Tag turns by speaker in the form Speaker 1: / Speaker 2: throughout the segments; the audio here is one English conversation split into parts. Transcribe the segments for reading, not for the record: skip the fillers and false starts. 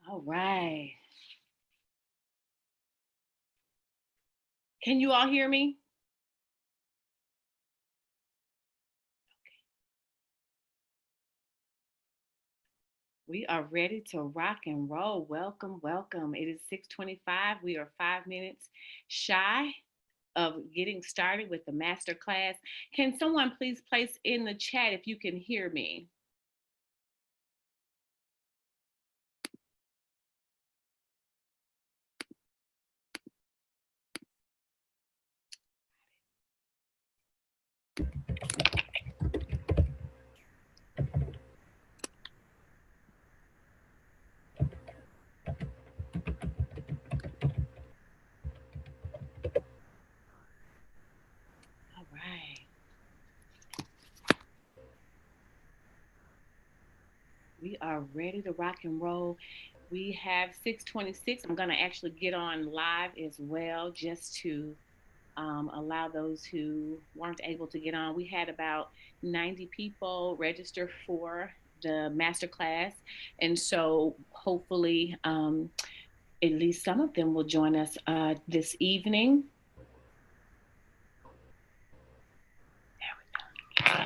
Speaker 1: All right. Can you all hear me? We are ready to rock and roll. Welcome, welcome. It is 6:25. We are 5 minutes shy of getting started with the master class. Can someone please place in the chat if you can hear me? All right. We are ready to rock and roll. We have 6:26. I'm going to actually get on live as well just to allow those who weren't able to get on. We had about 90 people register for the masterclass. And so hopefully at least some of them will join us this evening. There we go.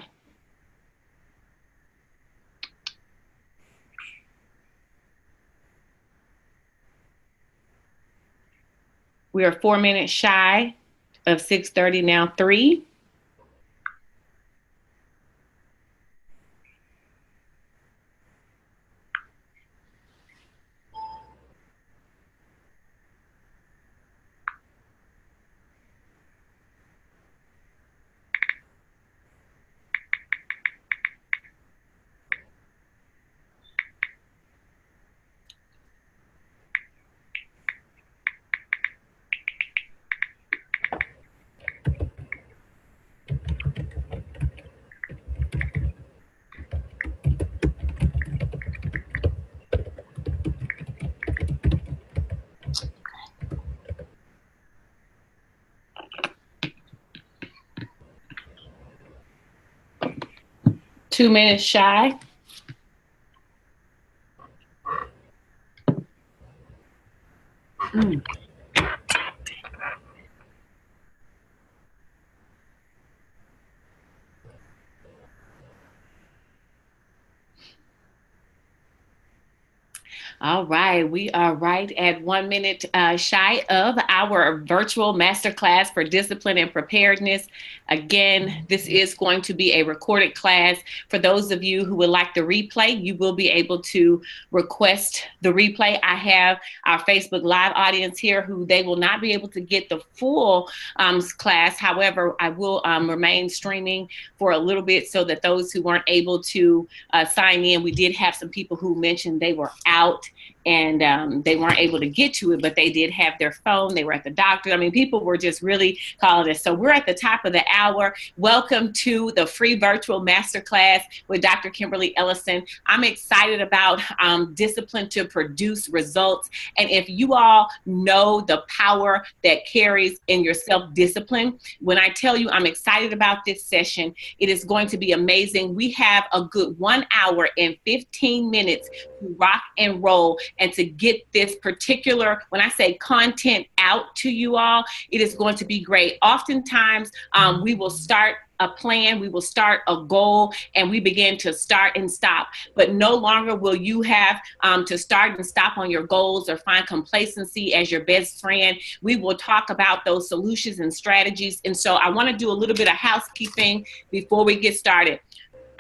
Speaker 1: We are 4 minutes shy of 6:30, now 3. Two minutes shy. All right, we are right at 1 minute shy of our virtual masterclass for discipline and preparedness. Again, this is going to be a recorded class. For those of you who would like the replay, you will be able to request the replay. I have our Facebook Live audience here who they will not be able to get the full class. However, I will remain streaming for a little bit so that those who weren't able to sign in, we did have some people who mentioned they were out and they weren't able to get to it, but they did have their phone. They were at the doctor. I mean, people were just really calling us. So we're at the top of the hour. Welcome to the free virtual masterclass with Dr. Kimberly Ellison. I'm excited about discipline to produce results. And if you all know the power that carries in your self-discipline, when I tell you I'm excited about this session, it is going to be amazing. We have a good 1 hour and 15 minutes to rock and roll and to get this particular, when I say content out to you all, it is going to be great. Oftentimes, we will start a plan, we will start a goal, and we begin to start and stop. But no longer will you have to start and stop on your goals or find complacency as your best friend. We will talk about those solutions and strategies. And so I want to do a little bit of housekeeping before we get started.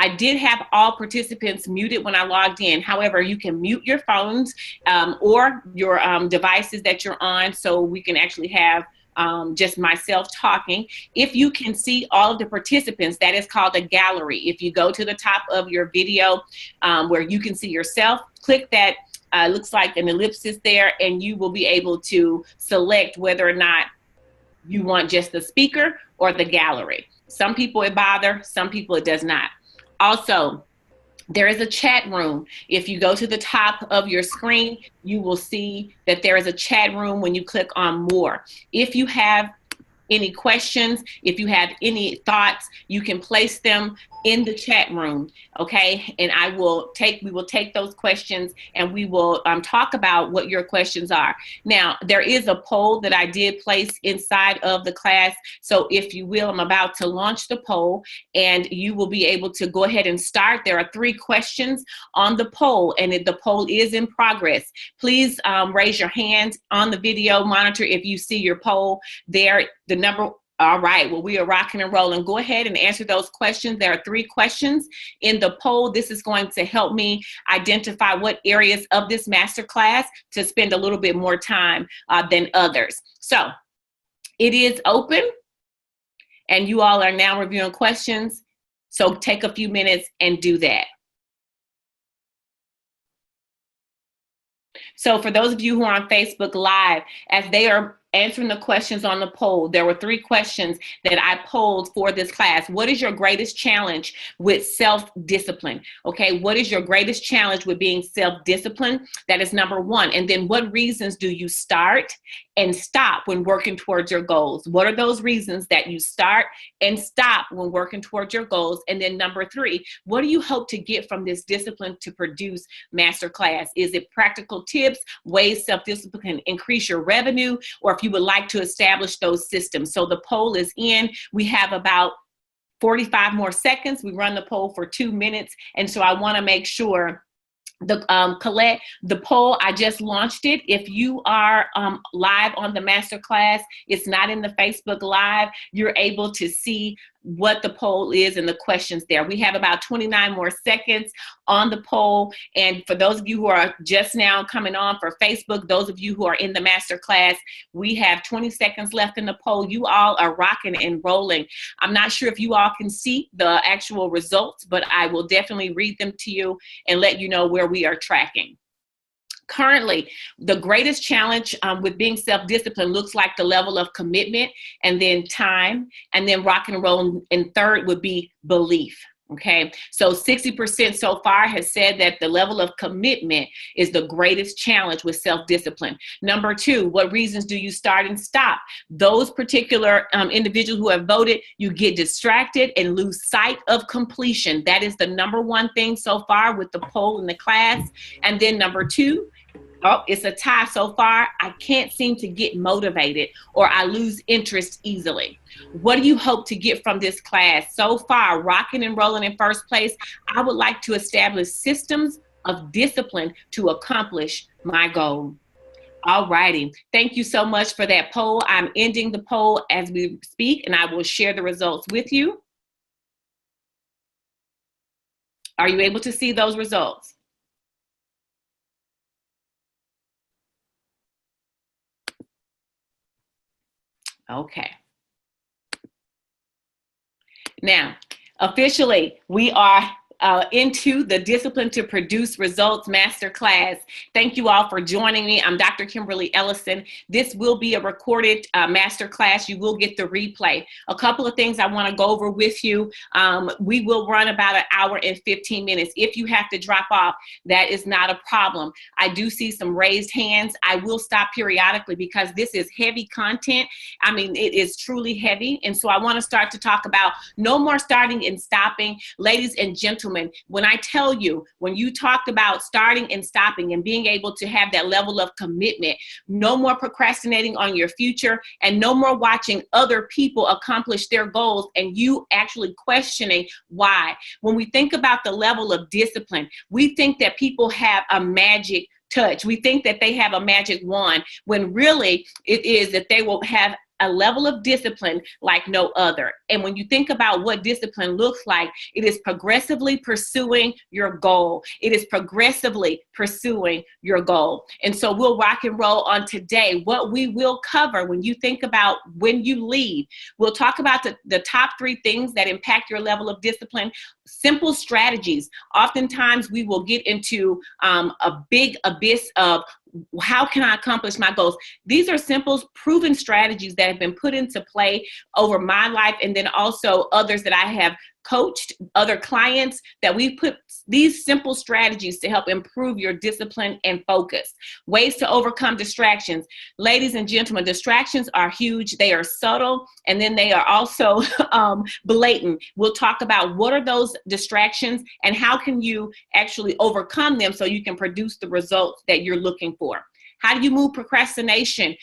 Speaker 1: I did have all participants muted when I logged in. However, you can mute your phones or your devices that you're on so we can actually have just myself talking. If you can see all of the participants, that is called a gallery. If you go to the top of your video where you can see yourself, click that. Looks like an ellipsis there, and you will be able to select whether or not you want just the speaker or the gallery. Some people it bothers, some people it does not. Also, there is a chat room. If you go to the top of your screen, you will see that there is a chat room when you click on more. If you have any questions, if you have any thoughts, you can place them in the chat room, okay? And we will take those questions, and we will talk about what your questions are. Now, there is a poll that I did place inside of the class. So if you will, I'm about to launch the poll, and you will be able to go ahead and start. There are 3 questions on the poll, and the poll is in progress. Please raise your hand on the video monitor if you see your poll there. The number. All right, well, we are rocking and rolling. Go ahead and answer those questions. There are 3 questions in the poll. This is going to help me identify what areas of this masterclass to spend a little bit more time than others. So it is open, and you all are now reviewing questions. So take a few minutes and do that. So for those of you who are on Facebook Live, as they are answering the questions on the poll, there were 3 questions that I polled for this class. What is your greatest challenge with self-discipline? Okay, what is your greatest challenge with being self-disciplined? That is number 1. And then what reasons do you start and stop when working towards your goals? What are those reasons that you start and stop when working towards your goals? And then number 3, what do you hope to get from this discipline to produce masterclass? Is it practical tips, ways self-discipline can increase your revenue, or if you would like to establish those systems? So the poll is in. We have about 45 more seconds. We run the poll for 2 minutes. And so I want to make sure Colette, the poll, I just launched it. If you are live on the masterclass, it's not in the Facebook Live, you're able to see what the poll is and the questions there. We have about 29 more seconds on the poll. And for those of you who are just now coming on for Facebook, those of you who are in the masterclass, we have 20 seconds left in the poll. You all are rocking and rolling. I'm not sure if you all can see the actual results, but I will definitely read them to you and let you know where we are tracking. Currently, the greatest challenge with being self-disciplined looks like the level of commitment, and then time, and then rock and roll. And third would be belief. Okay, so 60% so far has said that the level of commitment is the greatest challenge with self-discipline. Number 2, what reasons do you start and stop? Those particular individuals who have voted, you get distracted and lose sight of completion. That is the number 1 thing so far with the poll in the class. And then number 2, oh, it's a tie so far. I can't seem to get motivated, or I lose interest easily. What do you hope to get from this class? So far, rocking and rolling in first place. I would like to establish systems of discipline to accomplish my goal. All righty. Thank you so much for that poll. I'm ending the poll as we speak, and I will share the results with you. Are you able to see those results? Okay. Now, officially, we are into the Discipline to Produce Results Masterclass. Thank you all for joining me. I'm Dr. Kimberly Ellison. This will be a recorded masterclass. You will get the replay. A couple of things I want to go over with you. We will run about 1 hour and 15 minutes. If you have to drop off, that is not a problem. I do see some raised hands. I will stop periodically because this is heavy content. I mean, it is truly heavy. And so I want to start to talk about no more starting and stopping. Ladies and gentlemen, when I tell you, when you talked about starting and stopping and being able to have that level of commitment, no more procrastinating on your future, and no more watching other people accomplish their goals and you actually questioning why. When we think about the level of discipline, we think that people have a magic touch. We think that they have a magic wand, when really it is that they will have a level of discipline like no other. And when you think about what discipline looks like, it is progressively pursuing your goal. It is progressively pursuing your goal. And so we'll rock and roll on today. What we will cover when you think about when you leave, we'll talk about the top 3 things that impact your level of discipline. Simple strategies. Oftentimes we will get into a big abyss of how can I accomplish my goals? These are simple, proven strategies that have been put into play over my life, and then also others that I have coached other clients that we put these simple strategies to help improve your discipline and focus. Ways to overcome distractions. Ladies and gentlemen, distractions are huge. They are subtle, and then they are also blatant. We'll talk about what are those distractions and how can you actually overcome them so you can produce the results that you're looking for. How do you move procrastination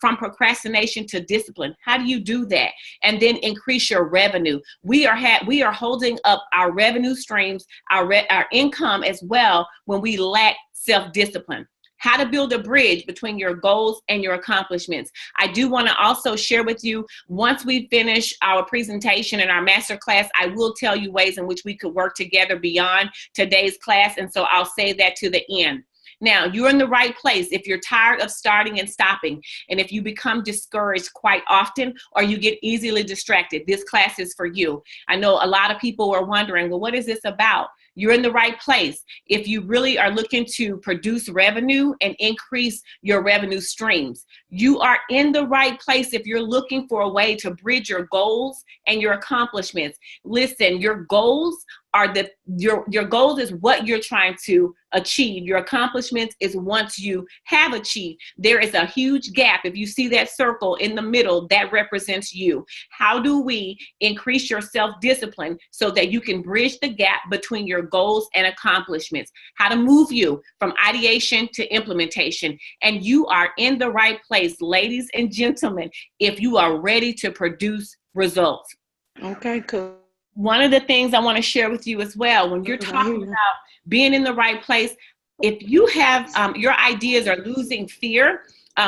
Speaker 1: from procrastination to discipline? How do you do that? And then increase your revenue. We are holding up our revenue streams, our income as well when we lack self-discipline. How to build a bridge between your goals and your accomplishments. I do want to also share with you, once we finish our presentation and our masterclass, I will tell you ways in which we could work together beyond today's class. And so I'll say that to the end. Now, you're in the right place if you're tired of starting and stopping, and if you become discouraged quite often, or you get easily distracted, this class is for you. I know a lot of people are wondering, well, what is this about? You're in the right place. If you really are looking to produce revenue and increase your revenue streams, you are in the right place if you're looking for a way to bridge your goals and your accomplishments. Listen, your goals are your goals is what you're trying to achieve. Your accomplishments is once you have achieved. There is a huge gap. If you see that circle in the middle, that represents you. How do we increase your self-discipline so that you can bridge the gap between your goals and accomplishments? How to move you from ideation to implementation. And you are in the right place, ladies and gentlemen, if you are ready to produce results.
Speaker 2: Okay, cool.
Speaker 1: One of the things I want to share with you as well, when you're talking about being in the right place, if you have your ideas are losing fear,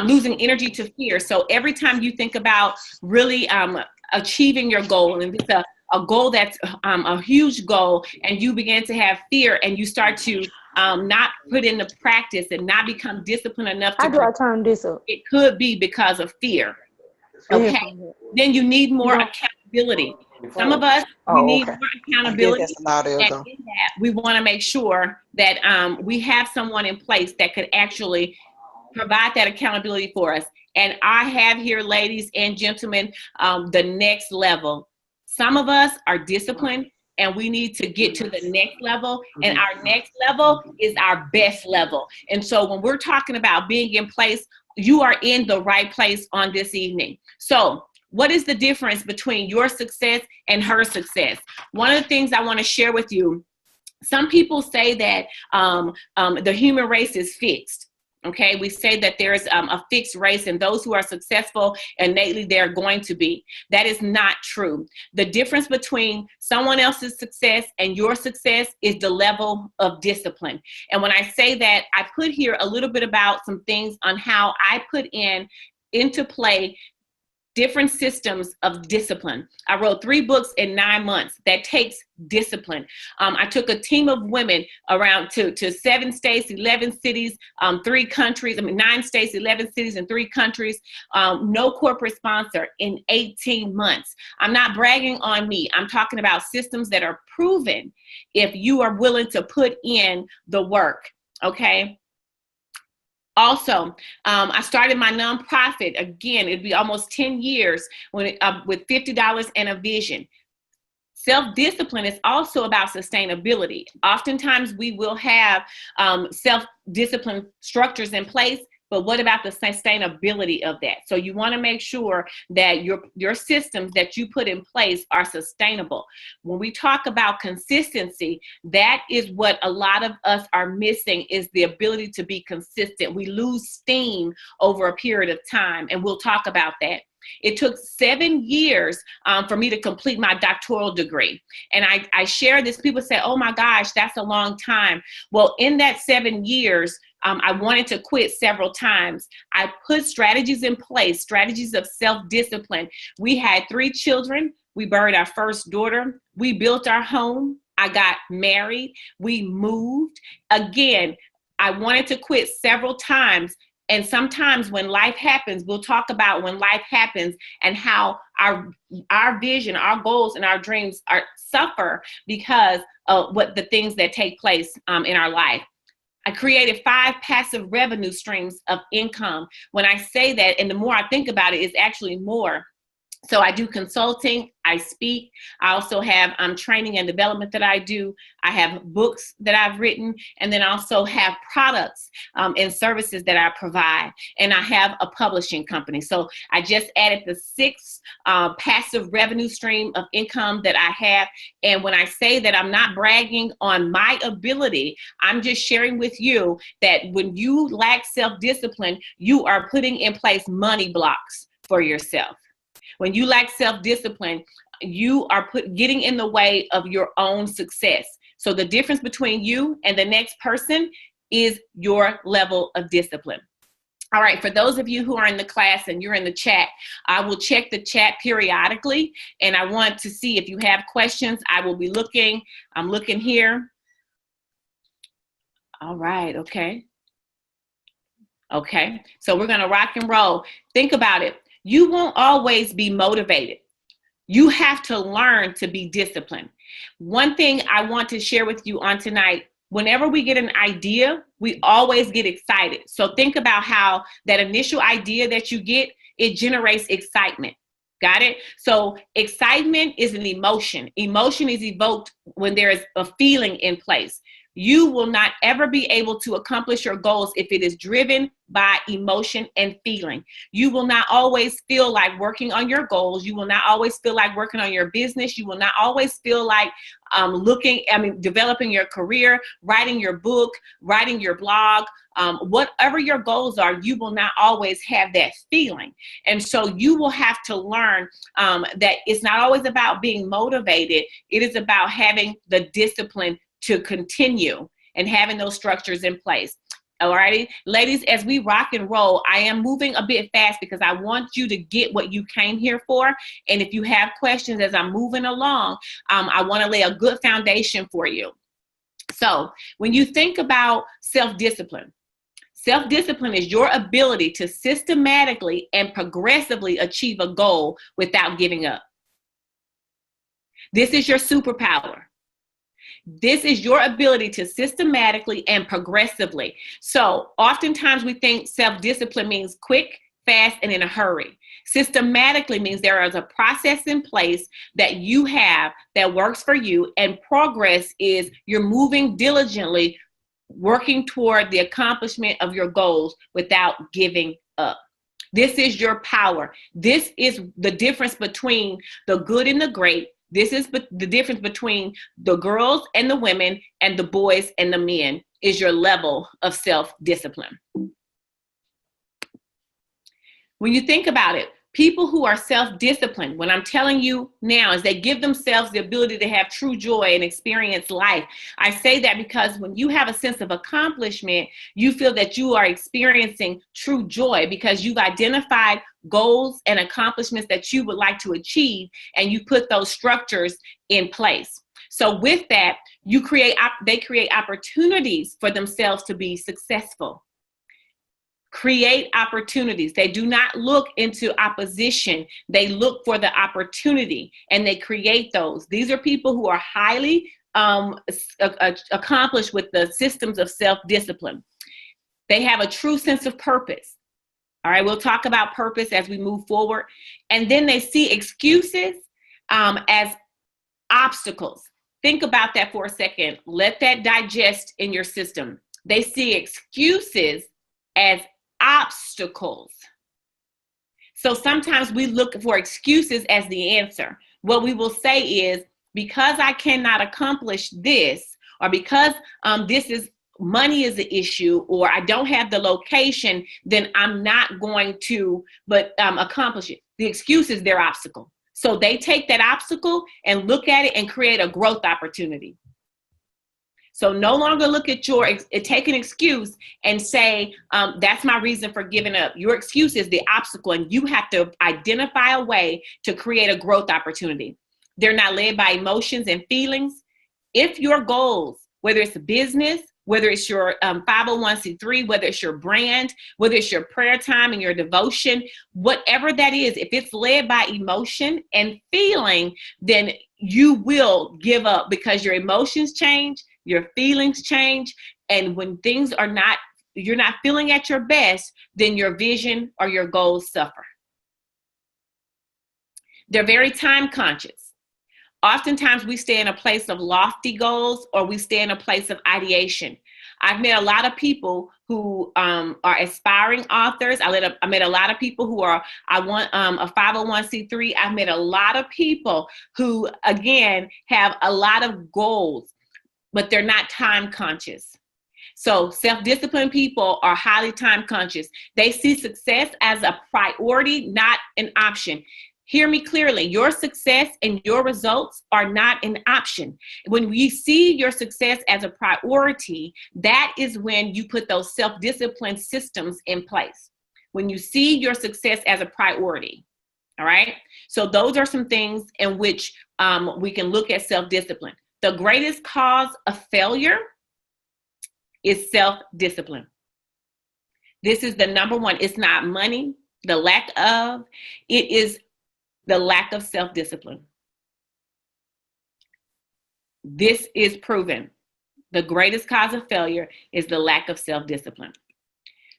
Speaker 1: losing energy to fear. So every time you think about really achieving your goal, and it's a goal that's a huge goal, and you begin to have fear and you start to not put into practice and not become disciplined enough to,
Speaker 2: how do I turn this up?
Speaker 1: It could be because of fear. Okay. Then you need more accountability. Some of us, we need more accountability. And in that, we want to make sure that we have someone in place that could actually provide that accountability for us. And I have here, ladies and gentlemen, the next level. Some of us are disciplined and we need to get to the next level. And our next level is our best level. And so when we're talking about being in place, you are in the right place on this evening. So what is the difference between your success and her success? One of the things I want to share with you, some people say that the human race is fixed. Okay, we say that there's a fixed race, and those who are successful innately they're going to be. That is not true. The difference between someone else's success and your success is the level of discipline. And when I say that, I put here a little bit about some things on how I put into play different systems of discipline. I wrote 3 books in 9 months. That takes discipline. I took a team of women around to 7 states, 11 cities, 3 countries. 9 states, 11 cities, and 3 countries. No corporate sponsor in 18 months. I'm not bragging on me. I'm talking about systems that are proven if you are willing to put in the work. Okay. Also, I started my nonprofit. Again, it'd be almost 10 years with $50 and a vision. Self-discipline is also about sustainability. Oftentimes we will have self-discipline structures in place, but what about the sustainability of that? So you want to make sure that your systems that you put in place are sustainable. When we talk about consistency, that is what a lot of us are missing, is the ability to be consistent. We lose steam over a period of time, and we'll talk about that. It took 7 years for me to complete my doctoral degree. And I share this, people say, oh my gosh, that's a long time. Well, in that 7 years, I wanted to quit several times. I put strategies in place, strategies of self-discipline. We had 3 children. We buried our first daughter. We built our home. I got married. We moved. Again, I wanted to quit several times. And sometimes when life happens, we'll talk about when life happens and how our vision, our goals, and our dreams suffer because of the things that take place in our life. I created 5 passive revenue streams of income. When I say that, and the more I think about it, it's actually more. So I do consulting, I speak. I also have training and development that I do. I have books that I've written, and then also have products and services that I provide. And I have a publishing company. So I just added the sixth passive revenue stream of income that I have. And when I say that, I'm not bragging on my ability, I'm just sharing with you that when you lack self-discipline, you are putting in place money blocks for yourself. When you lack self-discipline, you are getting in the way of your own success. So the difference between you and the next person is your level of discipline. All right, for those of you who are in the class and you're in the chat, I will check the chat periodically, and I want to see if you have questions. I will be looking. I'm looking here. All right, okay. Okay, so we're going to rock and roll. Think about it. You won't always be motivated. You have to learn to be disciplined. One thing I want to share with you on tonight, whenever we get an idea, we always get excited. So think about how that initial idea that you get, it generates excitement. Got it? So excitement is an emotion. Emotion is evoked when there is a feeling in place. You will not ever be able to accomplish your goals if it is driven by emotion and feeling. You will not always feel like working on your goals. You will not always feel like working on your business. You will not always feel like developing your career, writing your book, writing your blog, whatever your goals are, you will not always have that feeling. And so you will have to learn that it's not always about being motivated. It is about having the discipline to continue and having those structures in place. All righty, ladies, as we rock and roll, I am moving a bit fast because I want you to get what you came here for. And if you have questions as I'm moving along, I want to lay a good foundation for you. So when you think about self-discipline is your ability to systematically and progressively achieve a goal without giving up. This is your superpower. This is your ability to systematically and progressively. So oftentimes we think self-discipline means quick, fast, and in a hurry. Systematically means there is a process in place that you have that works for you, and progress is you're moving diligently, working toward the accomplishment of your goals without giving up. This is your power. This is the difference between the good and the great. This is the difference between the girls and the women and the boys and the men, is your level of self-discipline. When you think about it, people who are self-disciplined, what I'm telling you now is they give themselves the ability to have true joy and experience life. I say that because when you have a sense of accomplishment, you feel that you are experiencing true joy because you've identified goals and accomplishments that you would like to achieve, and you put those structures in place. So with that, they create opportunities for themselves to be successful. Create opportunities. They do not look into opposition. They look for the opportunity and they create those. These are people who are highly accomplished with the systems of self-discipline. They have a true sense of purpose. All right, we'll talk about purpose as we move forward. And then they see excuses as obstacles. Think about that for a second. Let that digest in your system. They see excuses as obstacles. So sometimes we look for excuses as the answer. What we will say is, because I cannot accomplish this, or because money is the issue, or I don't have the location, then I'm not going to accomplish it. The excuse is their obstacle. So they take that obstacle and look at it and create a growth opportunity. So no longer look at take an excuse and say, that's my reason for giving up. Your excuse is the obstacle, and you have to identify a way to create a growth opportunity. They're not led by emotions and feelings. If your goals, whether it's a business, whether it's your 501c3, whether it's your brand, whether it's your prayer time and your devotion, whatever that is, if it's led by emotion and feeling, then you will give up because your emotions change, your feelings change, and when things are you're not feeling at your best, then your vision or your goals suffer. They're very time conscious. Oftentimes we stay in a place of lofty goals, or we stay in a place of ideation. I've met a lot of people who are aspiring authors. I met a lot of people who are, I want a 501c3. I've met a lot of people who, again, have a lot of goals, but they're not time conscious. So self-disciplined people are highly time conscious. They see success as a priority, not an option. Hear me clearly. Your success and your results are not an option. When we see your success as a priority, that is when you put those self-disciplined systems in place. When you see your success as a priority. All right. So those are some things in which we can look at self-discipline. The greatest cause of failure is self-discipline. This is the number one. It's not money, the lack of, it is the lack of self-discipline. This is proven. The greatest cause of failure is the lack of self-discipline.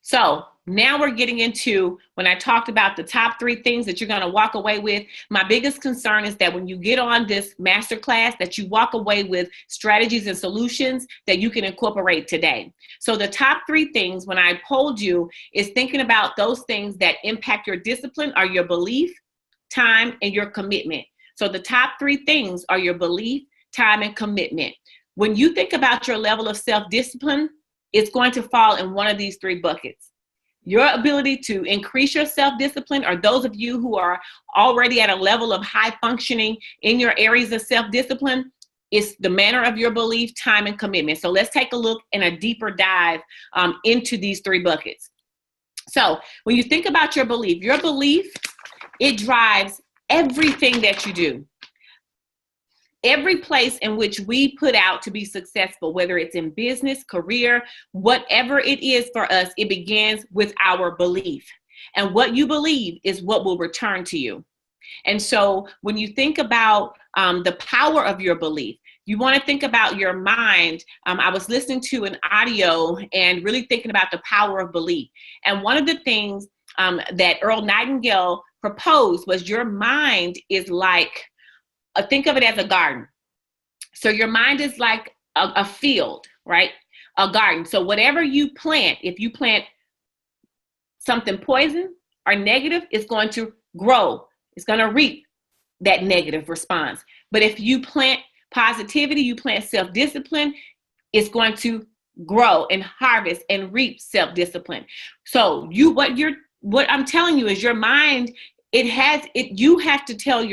Speaker 1: So now we're getting into, when I talked about the top 3 things that you're going to walk away with, my biggest concern is that when you get on this masterclass, that you walk away with strategies and solutions that you can incorporate today. So the top 3 things, when I polled you, is thinking about those things that impact your discipline are your belief, time, and your commitment. So the top 3 things are your belief, time, and commitment. When you think about your level of self-discipline, it's going to fall in one of these 3 buckets. Your ability to increase your self-discipline, or those of you who are already at a level of high functioning in your areas of self-discipline, is the manner of your belief, time, and commitment. So let's take a look and a deeper dive into these 3 buckets. So when you think about your belief, it drives everything that you do. Every place in which we put out to be successful, whether it's in business, career, whatever it is for us, it begins with our belief. And what you believe is what will return to you. And so when you think about the power of your belief, you want to think about your mind. I was listening to an audio and really thinking about the power of belief. And one of the things that Earl Nightingale proposed was your mind is like, think of it as a garden. So your mind is like a field, right? A garden. So whatever you plant, if you plant something poison or negative, it's going to grow. It's going to reap that negative response. But if you plant positivity, you plant self-discipline, it's going to grow and harvest and reap self-discipline. So what I'm telling you is your mind, you have to tell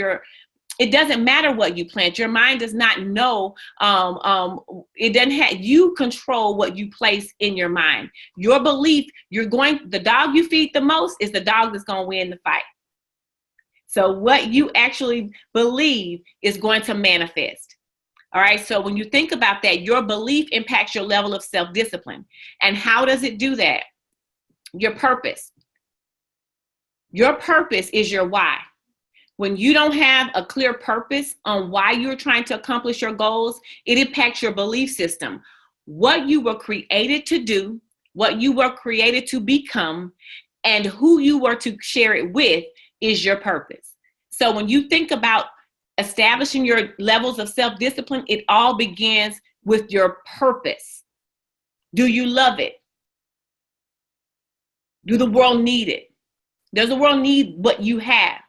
Speaker 1: it doesn't matter what you plant. Your mind does not know. It doesn't have, you control what you place in your mind. Your belief, the dog you feed the most is the dog that's going to win the fight. So what you actually believe is going to manifest. All right. So when you think about that, your belief impacts your level of self-discipline. And how does it do that? Your purpose. Your purpose is your why. When you don't have a clear purpose on why you're trying to accomplish your goals, it impacts your belief system. What you were created to do, what you were created to become, and who you were to share it with is your purpose. So when you think about establishing your levels of self-discipline, it all begins with your purpose. Do you love it? Do the world need it? Does the world need what you have?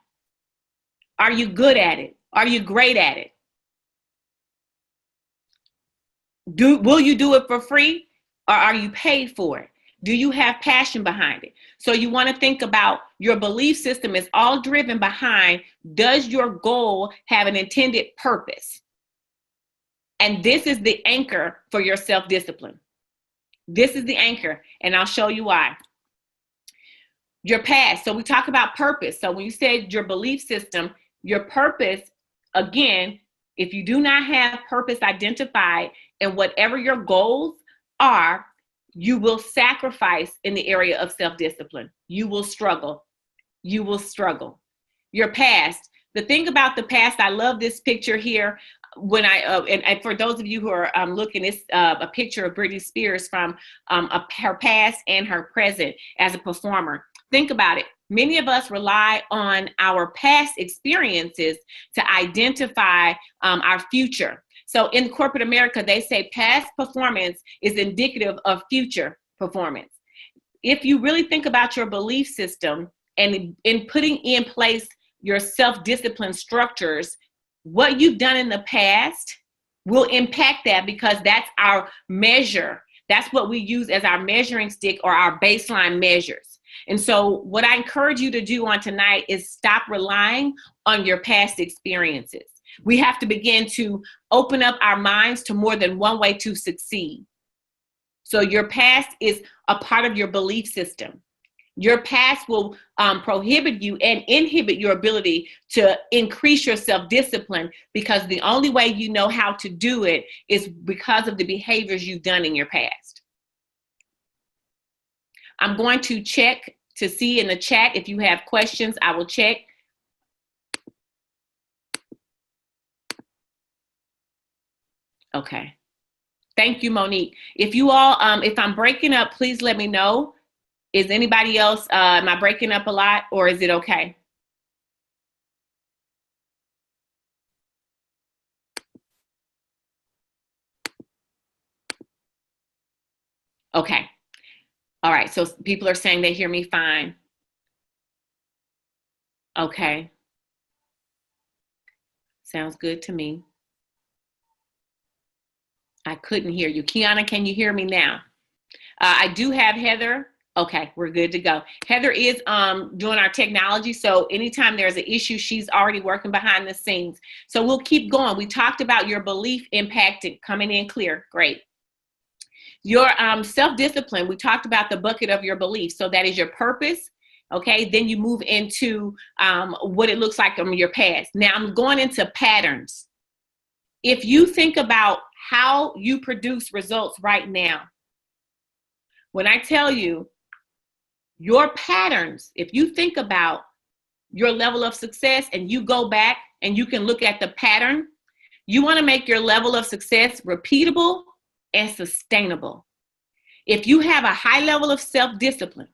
Speaker 1: Are you good at it? Are you great at it? Will you do it for free, or are you paid for it? Do you have passion behind it? So you want to think about your belief system is all driven behind, does your goal have an intended purpose? And this is the anchor for your self-discipline. This is the anchor, and I'll show you why. Your past. So we talk about purpose. So when you said your belief system, your purpose, again, if you do not have purpose identified in whatever your goals are, you will sacrifice in the area of self-discipline. You will struggle. You will struggle. Your past. The thing about the past, I love this picture here. When and for those of you who are looking, it's a picture of Britney Spears from her past and her present as a performer. Think about it. Many of us rely on our past experiences to identify our future. So in corporate America, they say past performance is indicative of future performance. If you really think about your belief system and in putting in place your self-discipline structures, what you've done in the past will impact that, because that's our measure. That's what we use as our measuring stick or our baseline measures. And so what I encourage you to do on tonight is stop relying on your past experiences. We have to begin to open up our minds to more than one way to succeed. So your past is a part of your belief system. Your past will prohibit you and inhibit your ability to increase your self-discipline, because the only way you know how to do it is because of the behaviors you've done in your past. I'm going to check to see in the chat if you have questions. I will check. Okay. Thank you, Monique. If you all, if I'm breaking up, please let me know. Is anybody else, am I breaking up a lot, or is it okay? Okay. All right. So people are saying they hear me fine. Okay. Sounds good to me. I couldn't hear you. Kiana, can you hear me now? I do have Heather. Okay, we're good to go. Heather is doing our technology, so anytime there's an issue, she's already working behind the scenes. So we'll keep going. We talked about your belief impacting, coming in clear. Great. Your self-discipline, we talked about the bucket of your beliefs. So that is your purpose. Okay, then you move into what it looks like from your past. Now I'm going into patterns. If you think about how you produce results right now, when I tell you your patterns, if you think about your level of success and you go back and you can look at the pattern, you want to make your level of success repeatable and sustainable. If you have a high level of self-discipline,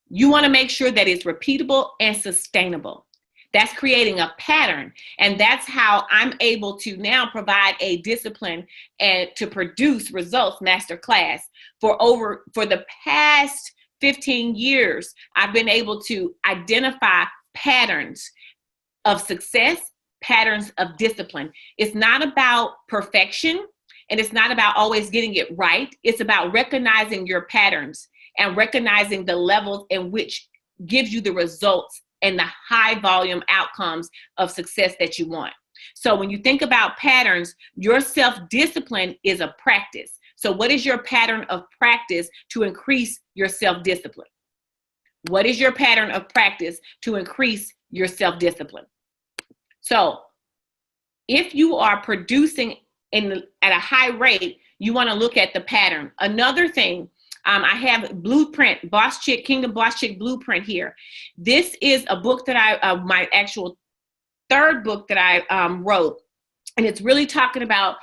Speaker 1: you want to make sure that it's repeatable and sustainable. That's creating a pattern. And that's how I'm able to now provide a discipline and to produce results masterclass. For the past 15 years, I've been able to identify patterns of success, patterns of discipline. It's not about perfection, and it's not about always getting it right. It's about recognizing your patterns and recognizing the levels in which gives you the results and the high volume outcomes of success that you want. So when you think about patterns, your self-discipline is a practice. So what is your pattern of practice to increase your self-discipline? What is your pattern of practice to increase your self-discipline? So if you are producing at a high rate, you want to look at the pattern. Another thing, I have Blueprint, Boss Chick, Kingdom Boss Chick Blueprint here. This is a book that my actual third book that I wrote. And it's really talking about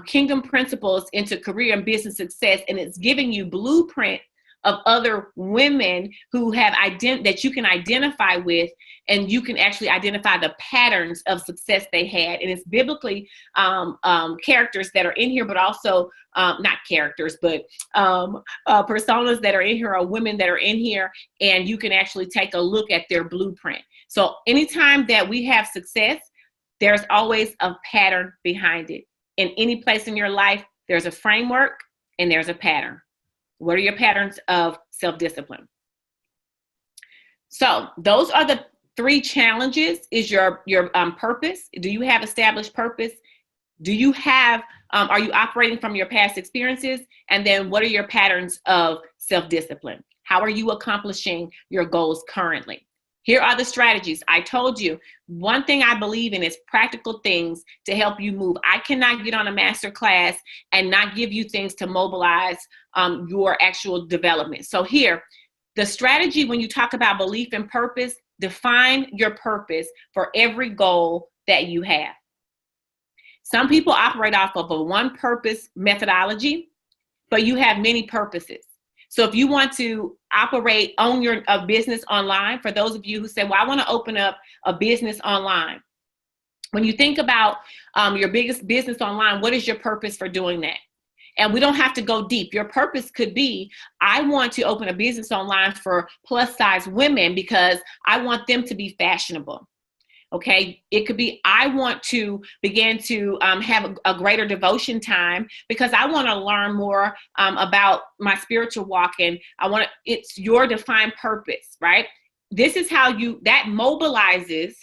Speaker 1: kingdom principles into career and business success. And it's giving you blueprint of other women who have that you can identify with, and you can actually identify the patterns of success they had. And it's biblically characters that are in here, but also not characters, but personas that are in here, or women that are in here, and you can actually take a look at their blueprint. So anytime that we have success, there's always a pattern behind it. In any place in your life, there's a framework and there's a pattern. What are your patterns of self-discipline? So those are the three challenges. Is your purpose? Do you have established purpose? Do you have, are you operating from your past experiences? And then what are your patterns of self-discipline? How are you accomplishing your goals currently? Here are the strategies. I told you, one thing I believe in is practical things to help you move. I cannot get on a master class and not give you things to mobilize your actual development. So here, the strategy when you talk about belief and purpose, define your purpose for every goal that you have. Some people operate off of a one purpose methodology, but you have many purposes. So if you want to operate, own your business online. For those of you who say, well, I want to open up a business online. When you think about your biggest business online, what is your purpose for doing that? And we don't have to go deep. Your purpose could be, I want to open a business online for plus size women because I want them to be fashionable. Okay. It could be, I want to begin to have a greater devotion time because I want to learn more about my spiritual walk. And it's your defined purpose, right? This is how that mobilizes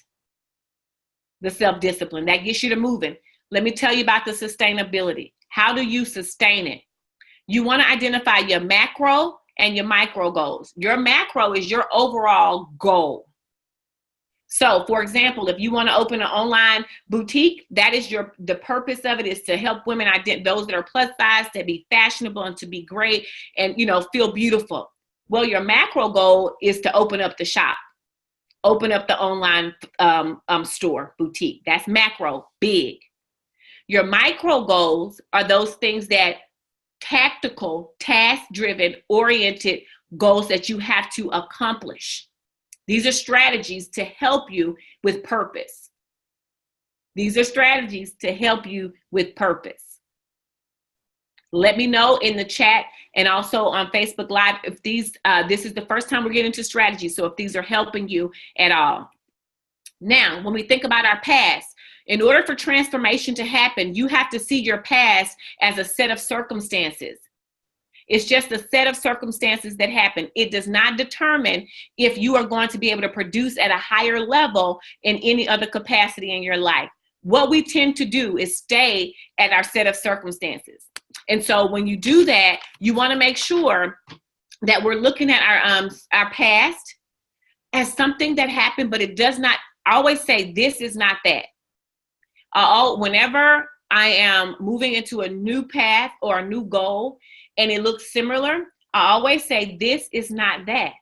Speaker 1: the self-discipline that gets you to moving. Let me tell you about the sustainability. How do you sustain it? You want to identify your macro and your micro goals. Your macro is your overall goal. So, for example, if you want to open an online boutique, that is the purpose of it is to help women, those that are plus size, to be fashionable and to be great and, feel beautiful. Well, your macro goal is to open up the shop, open up the online store, boutique. That's macro, big. Your micro goals are those things that tactical, task-driven, oriented goals that you have to accomplish. These are strategies to help you with purpose. These are strategies to help you with purpose. Let me know in the chat and also on Facebook Live if this is the first time we're getting into strategy. So if these are helping you at all. Now, when we think about our past, in order for transformation to happen, you have to see your past as a set of circumstances. It's just a set of circumstances that happen. It does not determine if you are going to be able to produce at a higher level in any other capacity in your life. What we tend to do is stay at our set of circumstances. And so when you do that, you want to make sure that we're looking at our past as something that happened, but it does not always say this is not that. Whenever I am moving into a new path or a new goal and it looks similar, I always say this is not that.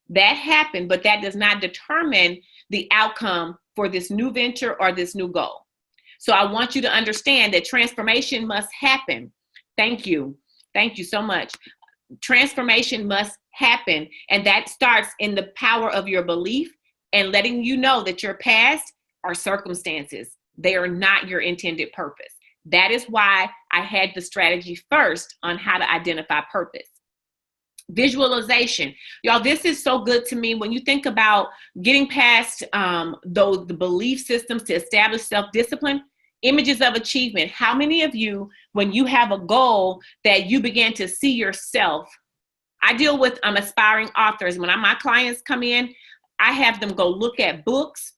Speaker 1: That happened, but that does not determine the outcome for this new venture or this new goal. So I want you to understand that transformation must happen. Thank you. Thank you so much. Transformation must happen. And that starts in the power of your belief and letting you know that your past are circumstances. They are not your intended purpose. That is why I had the strategy first on how to identify purpose. Visualization. Y'all, this is so good to me. When you think about getting past the belief systems to establish self-discipline, images of achievement. How many of you, when you have a goal that you begin to see yourself, I deal with aspiring authors. When my clients come in, I have them go look at books,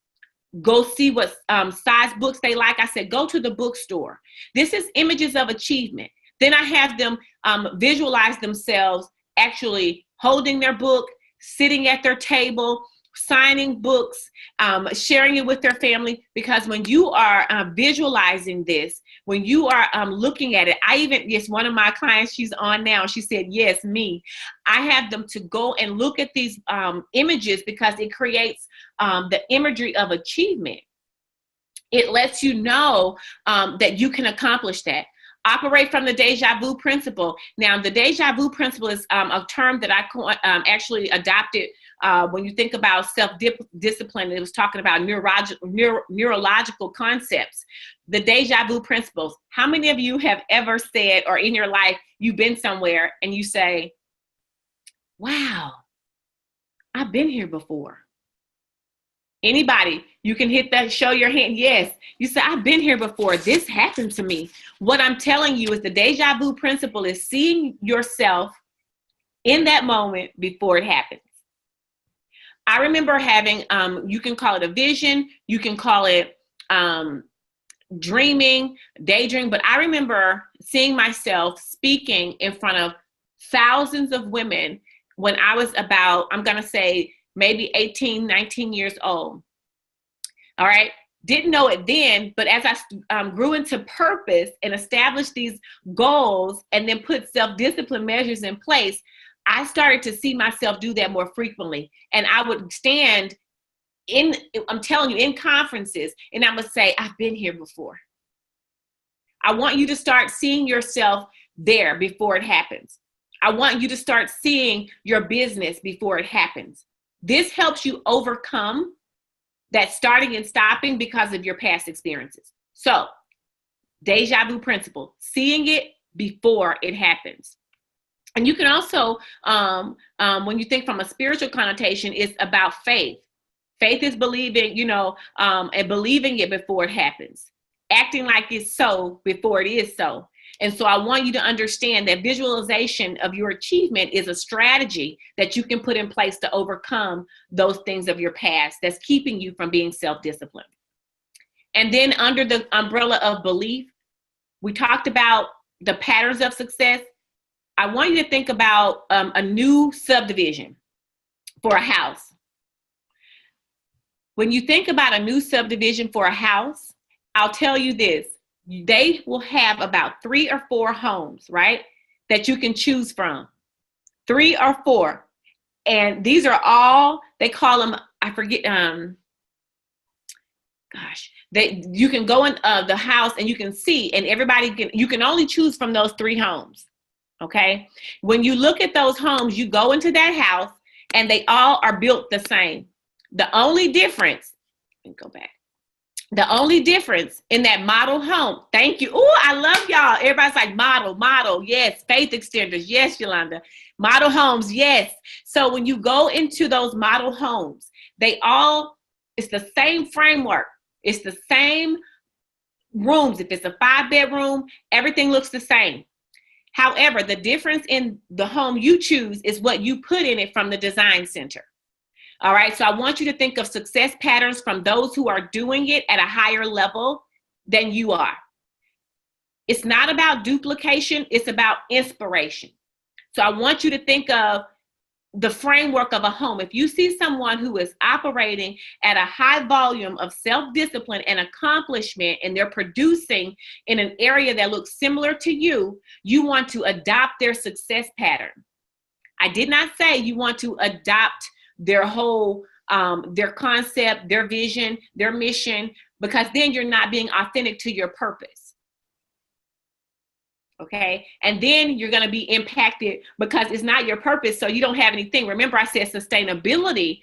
Speaker 1: go see what size books they like. I said, go to the bookstore. This is images of achievement. Then I have them visualize themselves actually holding their book, sitting at their table, signing books, sharing it with their family. Because when you are visualizing this, when you are looking at it, yes, one of my clients, she's on now, she said, yes, me. I have them to go and look at these images because it creates the imagery of achievement. It lets you know that you can accomplish that. Operate from the deja vu principle. Now, the deja vu principle is a term that I actually adopted when you think about self-discipline. It was talking about neurological concepts. The deja vu principles. How many of you have ever said, or in your life, you've been somewhere and you say, wow, I've been here before? Anybody, you can hit that, show your hand. Yes, you say, I've been here before. This happened to me. What I'm telling you is the deja vu principle is seeing yourself in that moment before it happens. I remember having, you can call it a vision, you can call it dreaming, daydream, but I remember seeing myself speaking in front of thousands of women when I was about, I'm going to say, maybe 18, 19 years old. All right. Didn't know it then, but as I grew into purpose and established these goals and then put self-discipline measures in place, I started to see myself do that more frequently. And I would stand I'm telling you, in conferences, and I would say, I've been here before. I want you to start seeing yourself there before it happens. I want you to start seeing your business before it happens. This helps you overcome that starting and stopping because of your past experiences. So, deja vu principle, seeing it before it happens. And you can also, when you think from a spiritual connotation, it's about faith. Faith is believing, and believing it before it happens, acting like it's so before it is so. And so I want you to understand that visualization of your achievement is a strategy that you can put in place to overcome those things of your past that's keeping you from being self-disciplined. And then under the umbrella of belief, we talked about the patterns of success. I want you to think about a new subdivision for a house. When you think about a new subdivision for a house, I'll tell you this, they will have about 3 or 4 homes, right, that you can choose from. 3 or 4. And these are all, they call them, I forget, you can go in the house and you can see, and you can only choose from those 3 homes. Okay. When you look at those homes, you go into that house and they all are built the same. The only difference, the only difference in that model home, thank you. Oh, I love y'all. Everybody's like model. Yes. Faith extenders. Yes, Yolanda. Model homes. Yes. So when you go into those model homes, it's the same framework. It's the same rooms. If it's a 5-bedroom, everything looks the same. However, the difference in the home you choose is what you put in it from the design center. All right. So I want you to think of success patterns from those who are doing it at a higher level than you are. It's not about duplication. It's about inspiration. So I want you to think of the framework of a home. If you see someone who is operating at a high volume of self-discipline and accomplishment, and they're producing in an area that looks similar to you, you want to adopt their success pattern. I did not say you want to adopt their whole, their concept, their vision, their mission, because then you're not being authentic to your purpose. Okay. And then you're going to be impacted because it's not your purpose. So you don't have anything. Remember, I said sustainability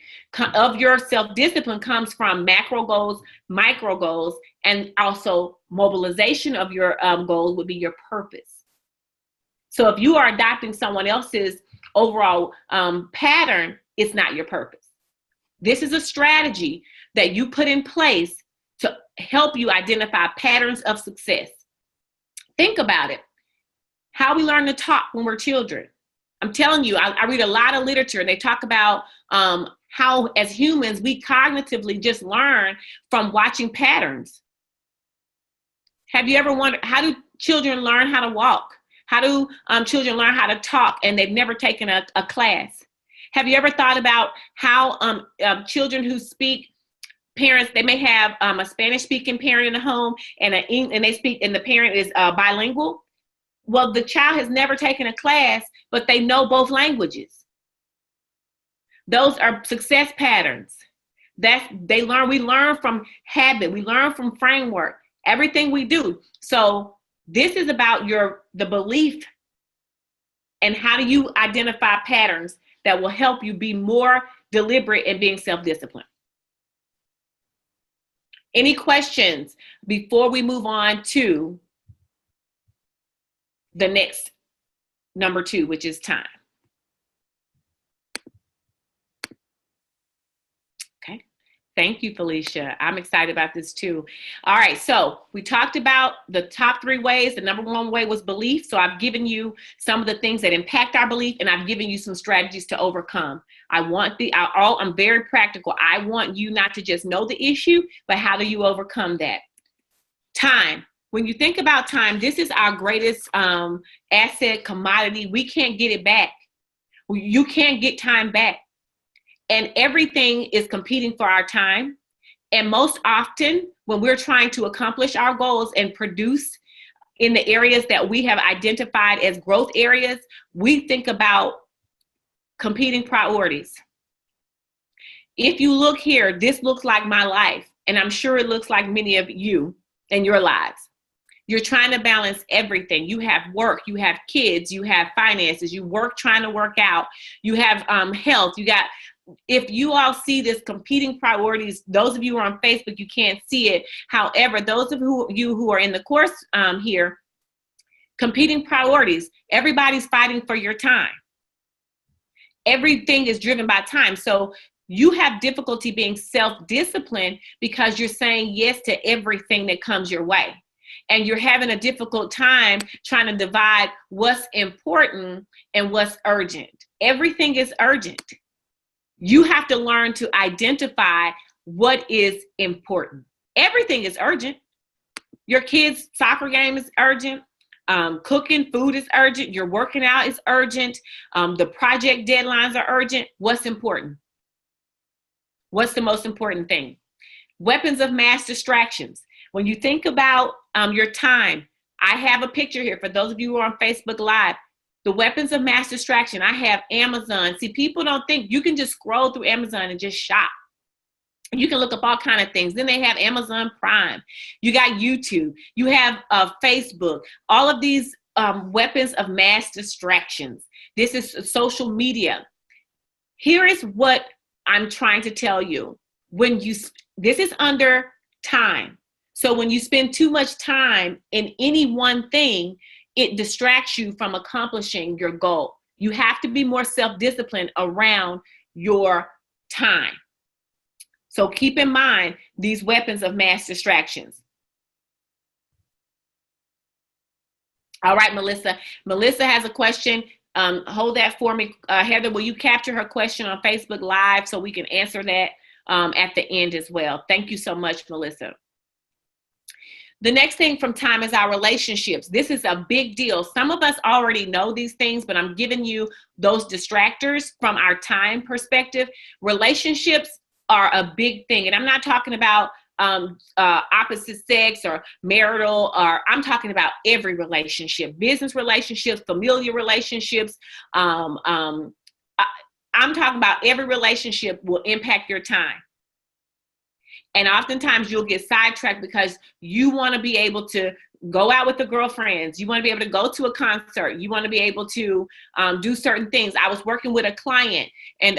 Speaker 1: of your self-discipline comes from macro goals, micro goals, and also mobilization of your goals would be your purpose. So if you are adopting someone else's overall pattern, it's not your purpose. This is a strategy that you put in place to help you identify patterns of success. Think about it. How we learn to talk when we're children. I'm telling you, I read a lot of literature. They talk about how as humans, we cognitively just learn from watching patterns. Have you ever wondered, how do children learn how to walk? How do children learn how to talk and they've never taken a class? Have you ever thought about how children who speak, parents, they may have a Spanish speaking parent in the home and the parent is bilingual? Well, the child has never taken a class, but they know both languages. Those are success patterns. We learn from habit. We learn from framework, everything we do. So this is about the belief and how do you identify patterns that will help you be more deliberate in being self-disciplined. Any questions before we move on to the next number 2, which is time? Okay. Thank you, Felicia. I'm excited about this too. All right. So we talked about the top 3 ways. The number 1 way was belief. So I've given you some of the things that impact our belief, and I've given you some strategies to overcome. I'm very practical. I want you not to just know the issue, but how do you overcome that? Time. When you think about time, this is our greatest asset, commodity. We can't get it back. You can't get time back. And everything is competing for our time. And most often, when we're trying to accomplish our goals and produce in the areas that we have identified as growth areas, we think about competing priorities. If you look here, this looks like my life. And I'm sure it looks like many of you and your lives. You're trying to balance everything. You have work, you have kids, you have finances, you work trying to work out, you have health, you got, if you all see this competing priorities, those of you who are on Facebook, you can't see it. However, those of you who are in the course here, competing priorities, everybody's fighting for your time. Everything is driven by time. So you have difficulty being self-disciplined because you're saying yes to everything that comes your way. And you're having a difficult time trying to divide what's important and what's urgent. Everything is urgent. You have to learn to identify what is important. Everything is urgent. Your kids' soccer game is urgent. Cooking food is urgent. Your working out is urgent. The project deadlines are urgent. What's important? What's the most important thing? Weapons of mass distractions. When you think about your time, I have a picture here for those of you who are on Facebook Live. The weapons of mass distraction. I have Amazon. See, people don't think you can just scroll through Amazon and just shop. You can look up all kinds of things. Then they have Amazon Prime. You got YouTube. You have Facebook. All of these weapons of mass distractions. This is social media. Here is what I'm trying to tell you. This is under time. So when you spend too much time in any one thing, it distracts you from accomplishing your goal. You have to be more self-disciplined around your time. So keep in mind these weapons of mass distractions. All right, Melissa. Melissa has a question. Hold that for me. Heather, will you capture her question on Facebook Live so we can answer that at the end as well? Thank you so much, Melissa. The next thing from time is our relationships. This is a big deal. Some of us already know these things, but I'm giving you those distractors from our time perspective. Relationships are a big thing. And I'm not talking about opposite sex or marital, or I'm talking about every relationship, business relationships, familiar relationships. I'm talking about every relationship will impact your time. And oftentimes you'll get sidetracked because you want to be able to go out with the girlfriends. You want to be able to go to a concert. You want to be able to do certain things. I was working with a client and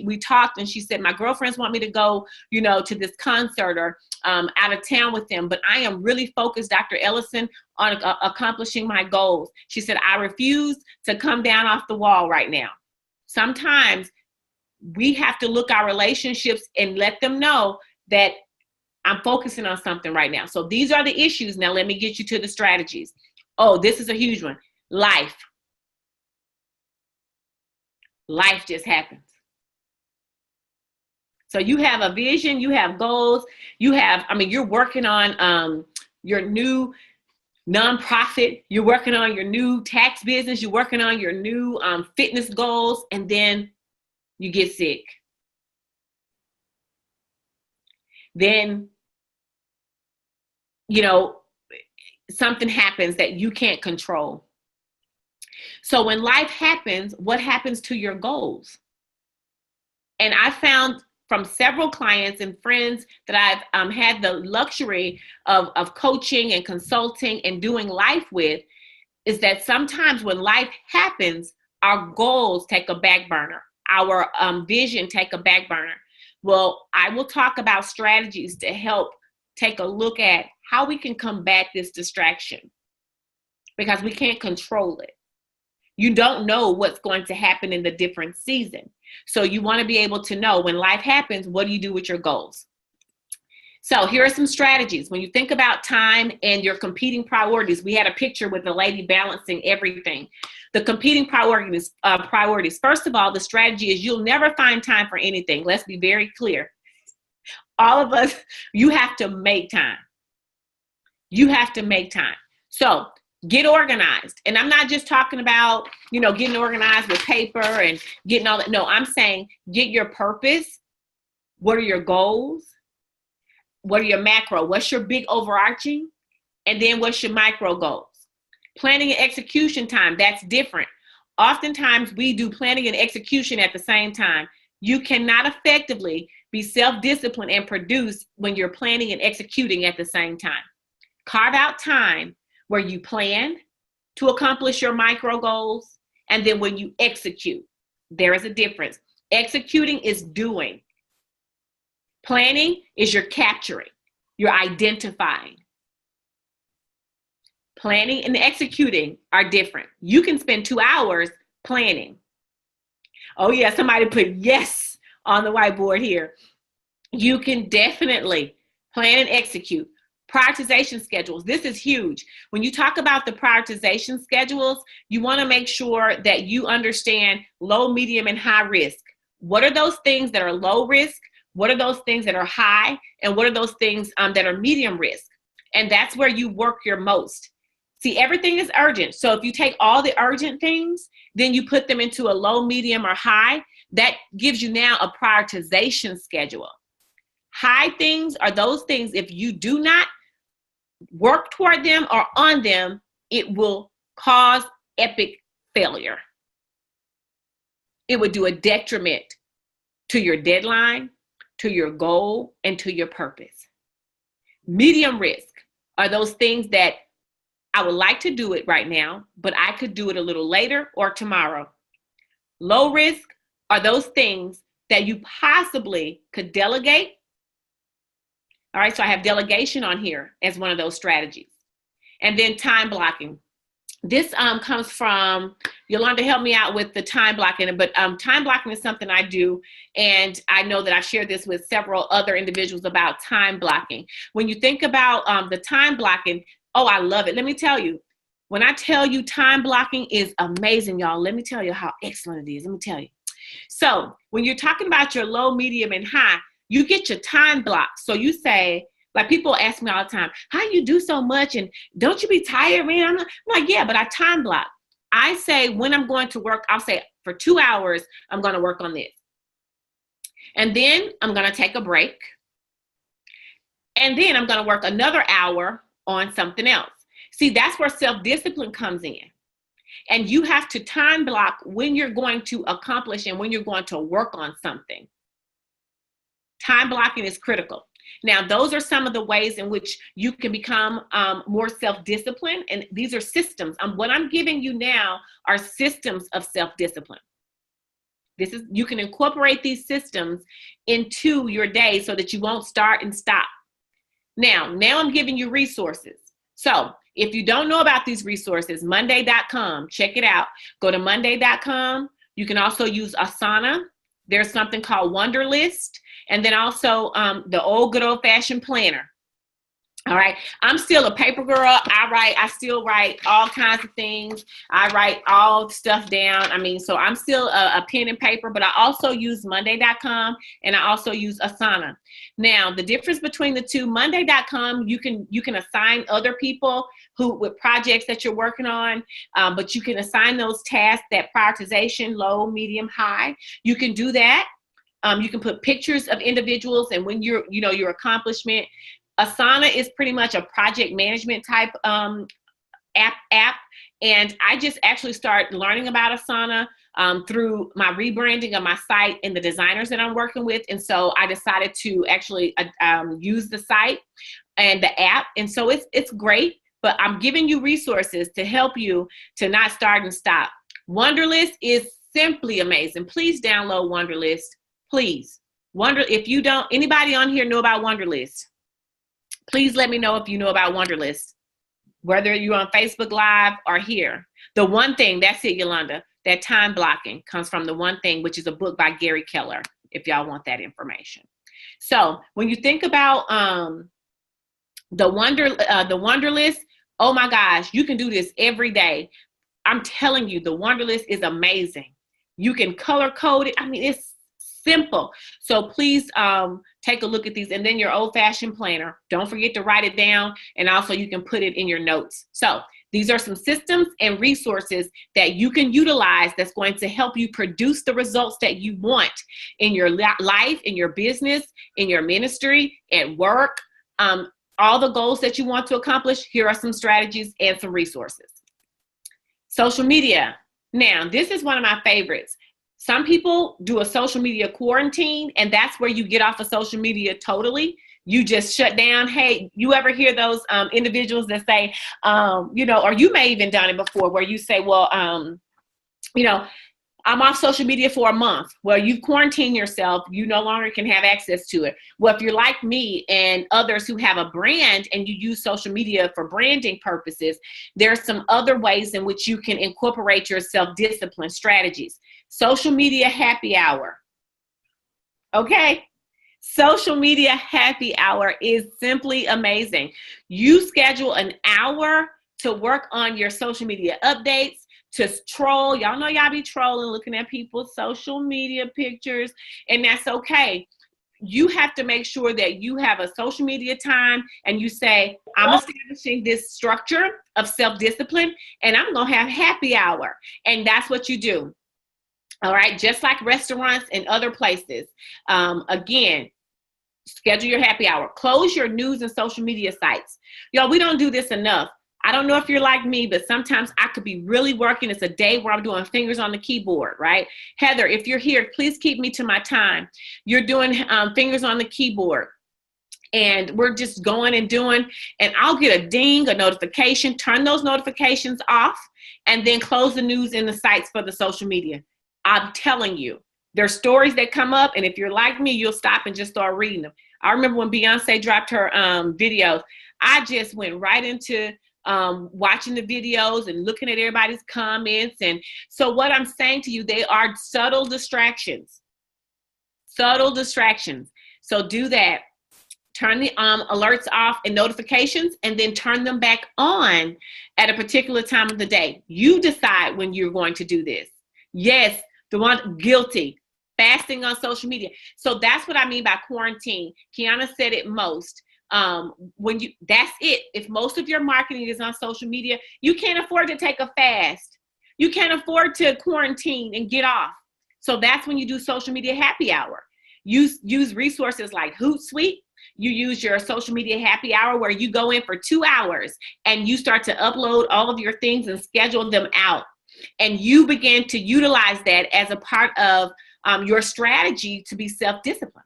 Speaker 1: we talked and she said, my girlfriends want me to go, to this concert or out of town with them. But I am really focused, Dr. Ellison, on accomplishing my goals. She said, I refuse to come down off the wall right now. Sometimes we have to look our relationships and let them know that I'm focusing on something right now. So these are the issues. Now let me get you to the strategies. Oh, this is a huge one. Life. Life just happens. So you have a vision, you have goals, you're working on your new nonprofit, you're working on your new tax business, you're working on your new fitness goals, and then you get sick. Then, something happens that you can't control. So when life happens, what happens to your goals? And I found from several clients and friends that I've had the luxury of coaching and consulting and doing life with, is that sometimes when life happens, our goals take a back burner. Our vision take a back burner. Well, I will talk about strategies to help take a look at how we can combat this distraction, because we can't control it. You don't know what's going to happen in the different season. So you want to be able to know when life happens, what do you do with your goals? So here are some strategies. When you think about time and your competing priorities, we had a picture with the lady balancing everything. The competing priorities. First of all, the strategy is you'll never find time for anything. Let's be very clear. All of us, you have to make time. You have to make time. So get organized. And I'm not just talking about, getting organized with paper and getting all that. No, I'm saying get your purpose. What are your goals? What are your macro? What's your big overarching? And then what's your micro goals? Planning and execution time, that's different. Oftentimes we do planning and execution at the same time. You cannot effectively be self-disciplined and produce when you're planning and executing at the same time. Carve out time where you plan to accomplish your micro goals, and then when you execute. There is a difference. Executing is doing. Planning is you're capturing, you're identifying. Planning and executing are different. You can spend 2 hours planning. Oh yeah, somebody put yes on the whiteboard here. You can definitely plan and execute. Prioritization schedules. This is huge. When you talk about the prioritization schedules, you want to make sure that you understand low, medium, and high risk. What are those things that are low risk? What are those things that are high? And what are those things that are medium risk? And that's where you work your most. See, everything is urgent. So if you take all the urgent things, then you put them into a low, medium, or high, that gives you now a prioritization schedule. High things are those things, if you do not work toward them or on them, it will cause epic failure. It would do a detriment to your deadline, to your goal, and to your purpose. Medium risk are those things that I would like to do it right now, but I could do it a little later or tomorrow. Low risk are those things that you possibly could delegate. All right, so I have delegation on here as one of those strategies. And then time blocking. This comes from, Yolanda helped me out with the time blocking, but time blocking is something I do, and I know that I shared this with several other individuals about time blocking. When you think about the time blocking, oh, I love it. Let me tell you, when I tell you time blocking is amazing, y'all, let me tell you how excellent it is. Let me tell you. So when you're talking about your low, medium, and high, you get your time block. So you say, like people ask me all the time, how you do so much and don't you be tired, man? I'm like, yeah, but I time block. I say when I'm going to work, I'll say for 2 hours, I'm going to work on this. And then I'm going to take a break. And then I'm going to work another hour on something else. See, that's where self-discipline comes in. And you have to time block when you're going to accomplish and when you're going to work on something. Time blocking is critical. Now, those are some of the ways in which you can become more self-disciplined. And these are systems. What I'm giving you now are systems of self-discipline. You can incorporate these systems into your day so that you won't start and stop. Now I'm giving you resources. So if you don't know about these resources, Monday.com, check it out. Go to Monday.com. You can also use Asana. There's something called Wunderlist. And then also the old good old fashioned planner. All right. I'm still a paper girl. I still write all kinds of things. I write all stuff down. So I'm still a pen and paper, but I also use Monday.com and I also use Asana. Now, the difference between the two, Monday.com, you can assign other people with projects that you're working on, but you can assign those tasks, that prioritization, low, medium, high. You can do that. You can put pictures of individuals and when your accomplishment. Asana is pretty much a project management type app. And I just actually started learning about Asana through my rebranding of my site and the designers that I'm working with. And so I decided to actually use the site and the app. And so it's great, but I'm giving you resources to help you to not start and stop. Wunderlist is simply amazing. Please download Wunderlist, please. If you don't, anybody on here know about Wunderlist? Please let me know if you know about Wunderlist, whether you're on Facebook Live or here. The One Thing, that's it, Yolanda, that time blocking comes from The One Thing, which is a book by Gary Keller, if y'all want that information. So when you think about the Wunderlist, oh my gosh, you can do this every day. I'm telling you, the Wunderlist is amazing. You can color code it. It's simple. So please take a look at these, and then your old-fashioned planner. Don't forget to write it down, and also you can put it in your notes. So these are some systems and resources that you can utilize that's going to help you produce the results that you want in your life, in your business, in your ministry, at work, all the goals that you want to accomplish. Here are some strategies and some resources. Social media. Now, this is one of my favorites. Some people do a social media quarantine, and that's where you get off of social media totally. You just shut down. Hey, you ever hear those individuals that say, or you may even done it before where you say, well, I'm off social media for a month. Well, you've quarantined yourself. You no longer can have access to it. Well, if you're like me and others who have a brand and you use social media for branding purposes, there are some other ways in which you can incorporate your self-discipline strategies. Social media happy hour. Okay. Social media happy hour is simply amazing. You schedule an hour to work on your social media updates, to troll. Y'all know y'all be trolling, looking at people's social media pictures, and that's okay. You have to make sure that you have a social media time and you say, I'm establishing this structure of self-discipline and I'm going to have happy hour. And that's what you do. All right. Just like restaurants and other places. Again, schedule your happy hour. Close your news and social media sites. Y'all, we don't do this enough. I don't know if you're like me, but sometimes I could be really working. It's a day where I'm doing fingers on the keyboard, right? Heather, if you're here, please keep me to my time. You're doing fingers on the keyboard. And we're just going and doing, and I'll get a ding, a notification, turn those notifications off, and then close the news in the sites for the social media. I'm telling you, there's stories that come up, and if you're like me, you'll stop and just start reading them. I remember when Beyonce dropped her videos, I just went right into watching the videos and looking at everybody's comments. And so what I'm saying to you, they are subtle distractions. Subtle distractions. So do that. Turn the alerts off and notifications, and then turn them back on at a particular time of the day. You decide when you're going to do this. Yes, the one guilty. Fasting on social media. So that's what I mean by quarantine. Kiana said it most. That's it. If most of your marketing is on social media, you can't afford to take a fast. You can't afford to quarantine and get off. So that's when you do social media happy hour. Use resources like Hootsuite. You use your social media happy hour where you go in for 2 hours and you start to upload all of your things and schedule them out. And you begin to utilize that as a part of your strategy to be self-disciplined.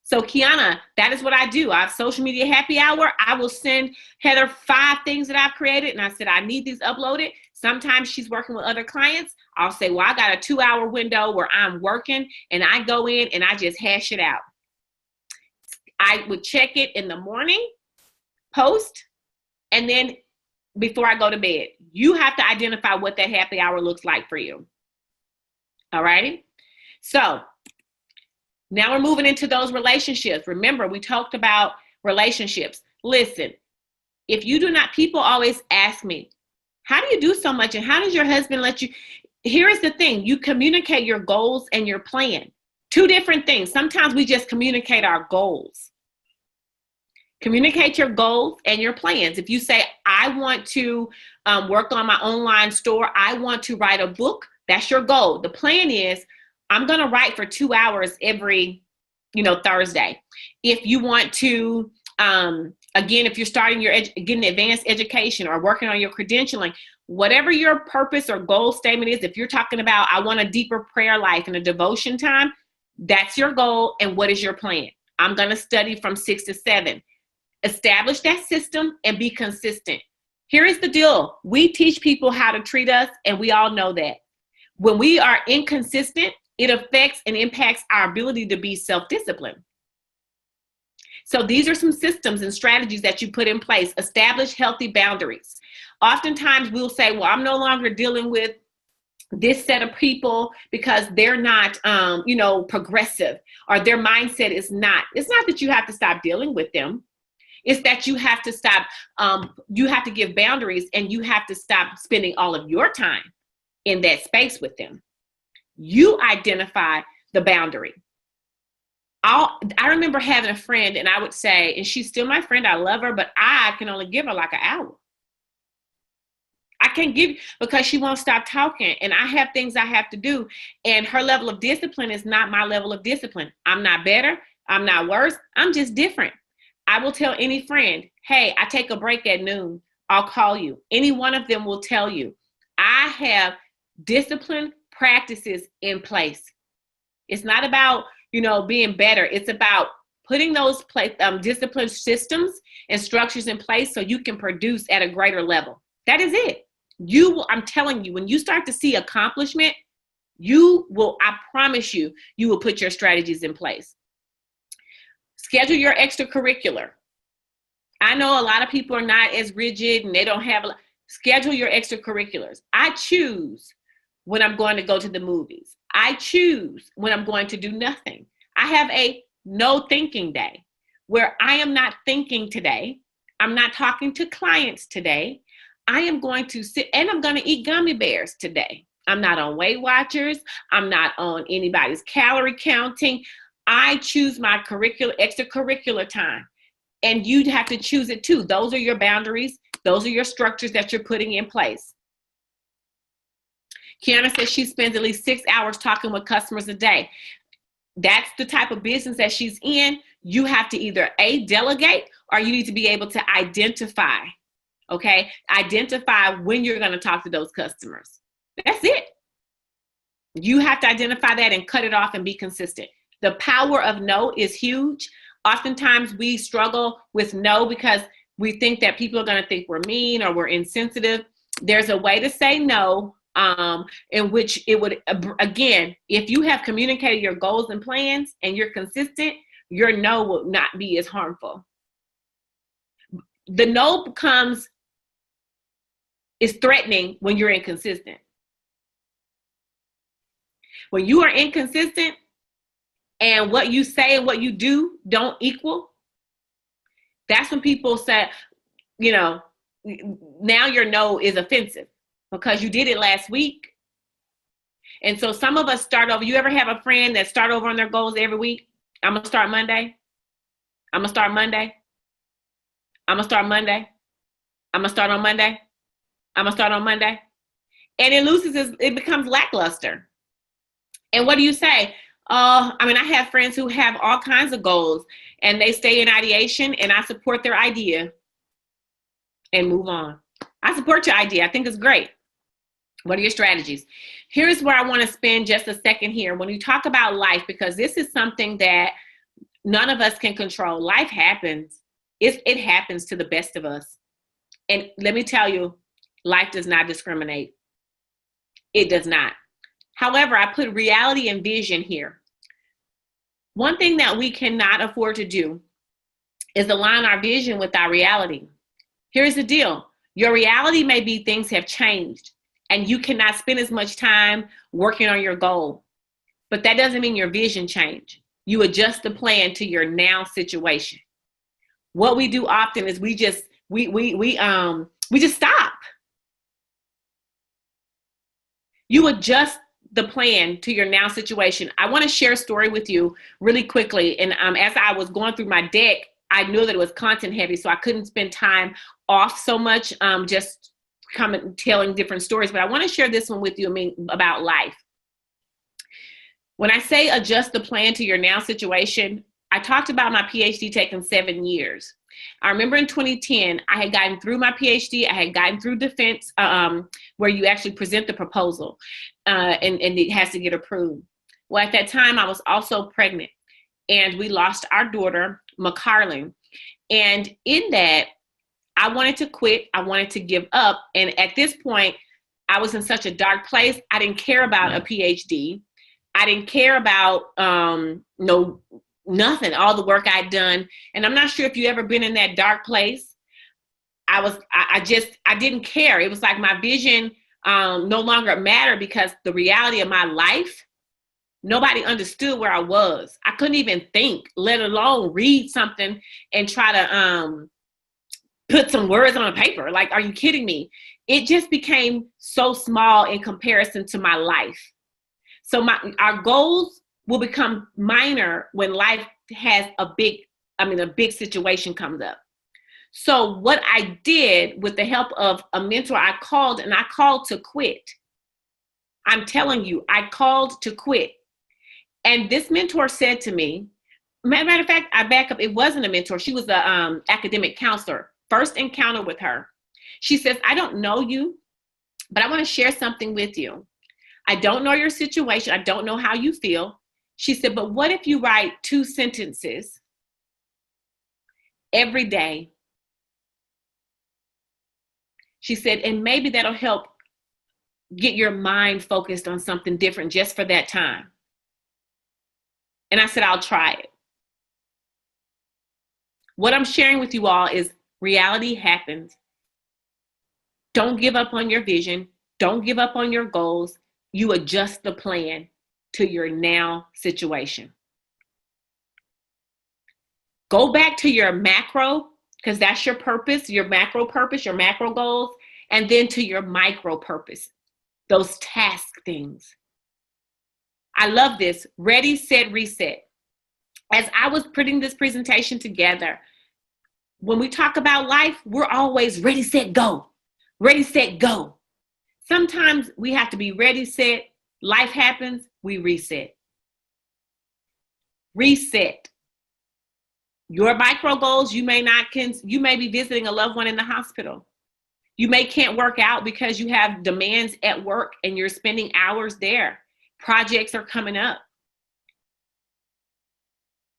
Speaker 1: So Kiana, that is what I do. I have social media happy hour. I will send Heather 5 things that I've created. And I said, I need these uploaded. Sometimes she's working with other clients. I'll say, well, I got a 2-hour window where I'm working, and I go in and I just hash it out. I would check it in the morning, post, and then before I go to bed. You have to identify what that happy hour looks like for you. All righty. So now we're moving into those relationships. Remember, we talked about relationships. Listen, if you do not, people always ask me, how do you do so much? And how does your husband let you? Here's the thing. You communicate your goals and your plan. 2 different things. Sometimes we just communicate our goals. Communicate your goals and your plans. If you say, I want to work on my online store, I want to write a book, that's your goal. The plan is, I'm going to write for 2 hours every, Thursday. If you want to, again, if you're starting getting advanced education or working on your credentialing, whatever your purpose or goal statement is, if you're talking about, I want a deeper prayer life and a devotion time, that's your goal. And what is your plan? I'm going to study from 6 to 7. Establish that system and be consistent. Here is the deal. We teach people how to treat us, and we all know that. When we are inconsistent, it affects and impacts our ability to be self-disciplined. So these are some systems and strategies that you put in place. Establish healthy boundaries. Oftentimes we'll say, well, I'm no longer dealing with this set of people because they're not, progressive, or their mindset is not. It's not that you have to stop dealing with them. It's that you have to stop, you have to give boundaries, and you have to stop spending all of your time in that space with them. You identify the boundary. I remember having a friend, and I would say, and she's still my friend, I love her, but I can only give her like an hour. I can't give, because she won't stop talking, and I have things I have to do, and her level of discipline is not my level of discipline. I'm not better. I'm not worse. I'm just different. I will tell any friend, hey, I take a break at noon. I'll call you. Any one of them will tell you. I have discipline practices in place. It's not about, being better. It's about putting those discipline systems and structures in place so you can produce at a greater level. That is it. I'm telling you, when you start to see accomplishment, I promise you, you will put your strategies in place. Schedule your extracurricular. I know a lot of people are not as rigid and they don't have schedule your extracurriculars. I choose when I'm going to go to the movies. I choose when I'm going to do nothing. I have a no thinking day where I am not thinking today. I'm not talking to clients today. I am going to sit and I'm going to eat gummy bears today. I'm not on Weight Watchers. I'm not on anybody's calorie counting. I choose my extracurricular time. And you'd have to choose it too. Those are your boundaries. Those are your structures that you're putting in place. Kiana says she spends at least 6 hours talking with customers a day. That's the type of business that she's in. You have to either delegate, or you need to be able to identify, okay? Identify when you're going to talk to those customers. That's it. You have to identify that and cut it off and be consistent. The power of no is huge. Oftentimes we struggle with no because we think that people are going to think we're mean or we're insensitive. There's a way to say no in which it would, again, if you have communicated your goals and plans and you're consistent, your no will not be as harmful. The no is threatening when you're inconsistent. When you are inconsistent and what you say and what you do don't equal, that's when people say, now your no is offensive because you did it last week. And so some of us start over. You ever have a friend that start over on their goals every week? I'm going to start Monday. I'm going to start Monday. I'm going to start Monday. I'm going to start on Monday. I'm going to start on Monday. And it becomes lackluster. And what do you say? I have friends who have all kinds of goals and they stay in ideation, and I support their idea and move on. I support your idea. I think it's great. What are your strategies? Here's where I want to spend just a second here. When you talk about life, because this is something that none of us can control. Life happens. It happens to the best of us. And let me tell you, life does not discriminate. It does not. However, I put reality and vision here. One thing that we cannot afford to do is align our vision with our reality. Here's the deal. Your reality may be things have changed and you cannot spend as much time working on your goal. But that doesn't mean your vision changed. You adjust the plan to your now situation. What we do often is we just stop. You adjust the plan to your now situation. I want to share a story with you really quickly. And as I was going through my deck, I knew that it was content heavy, so I couldn't spend time off so much, just telling different stories. But I want to share this one with you about life. When I say adjust the plan to your now situation, I talked about my PhD taking 7 years. I remember in 2010, I had gotten through my PhD. I had gotten through defense, where you actually present the proposal and it has to get approved. Well, at that time, I was also pregnant and we lost our daughter, McCarlin. And in that, I wanted to quit. I wanted to give up. And at this point, I was in such a dark place. I didn't care about a PhD. I didn't care about nothing, all the work I'd done. And I'm not sure if you ever been in that dark place. I didn't care. It was like my vision no longer mattered because the reality of my life, nobody understood where I was. I couldn't even think, let alone read something and try to put some words on a paper. Like, are you kidding me? It just became so small in comparison to my life. So our goals will become minor when life has a big situation comes up. So what I did with the help of a mentor, I called to quit. I'm telling you, I called to quit. And this mentor said to me, matter of fact, I back up, it wasn't a mentor. She was an academic counselor. First encounter with her. She says, I don't know you, but I want to share something with you. I don't know your situation. I don't know how you feel. She said, but what if you write 2 sentences every day. She said, and maybe that'll help get your mind focused on something different just for that time. And I said, I'll try it. What I'm sharing with you all is reality happens. Don't give up on your vision. Don't give up on your goals. You adjust the plan to your now situation. Go back to your macro, because that's your purpose, your macro goals, and then to your micro purpose, those task things. I love this. Ready, set, reset. As I was putting this presentation together, when we talk about life, we're always ready, set, go. Ready, set, go. Sometimes we have to be ready, set. Life happens, we reset. Reset. Your micro goals, you may be visiting a loved one in the hospital. You can't work out because you have demands at work and you're spending hours there. Projects are coming up.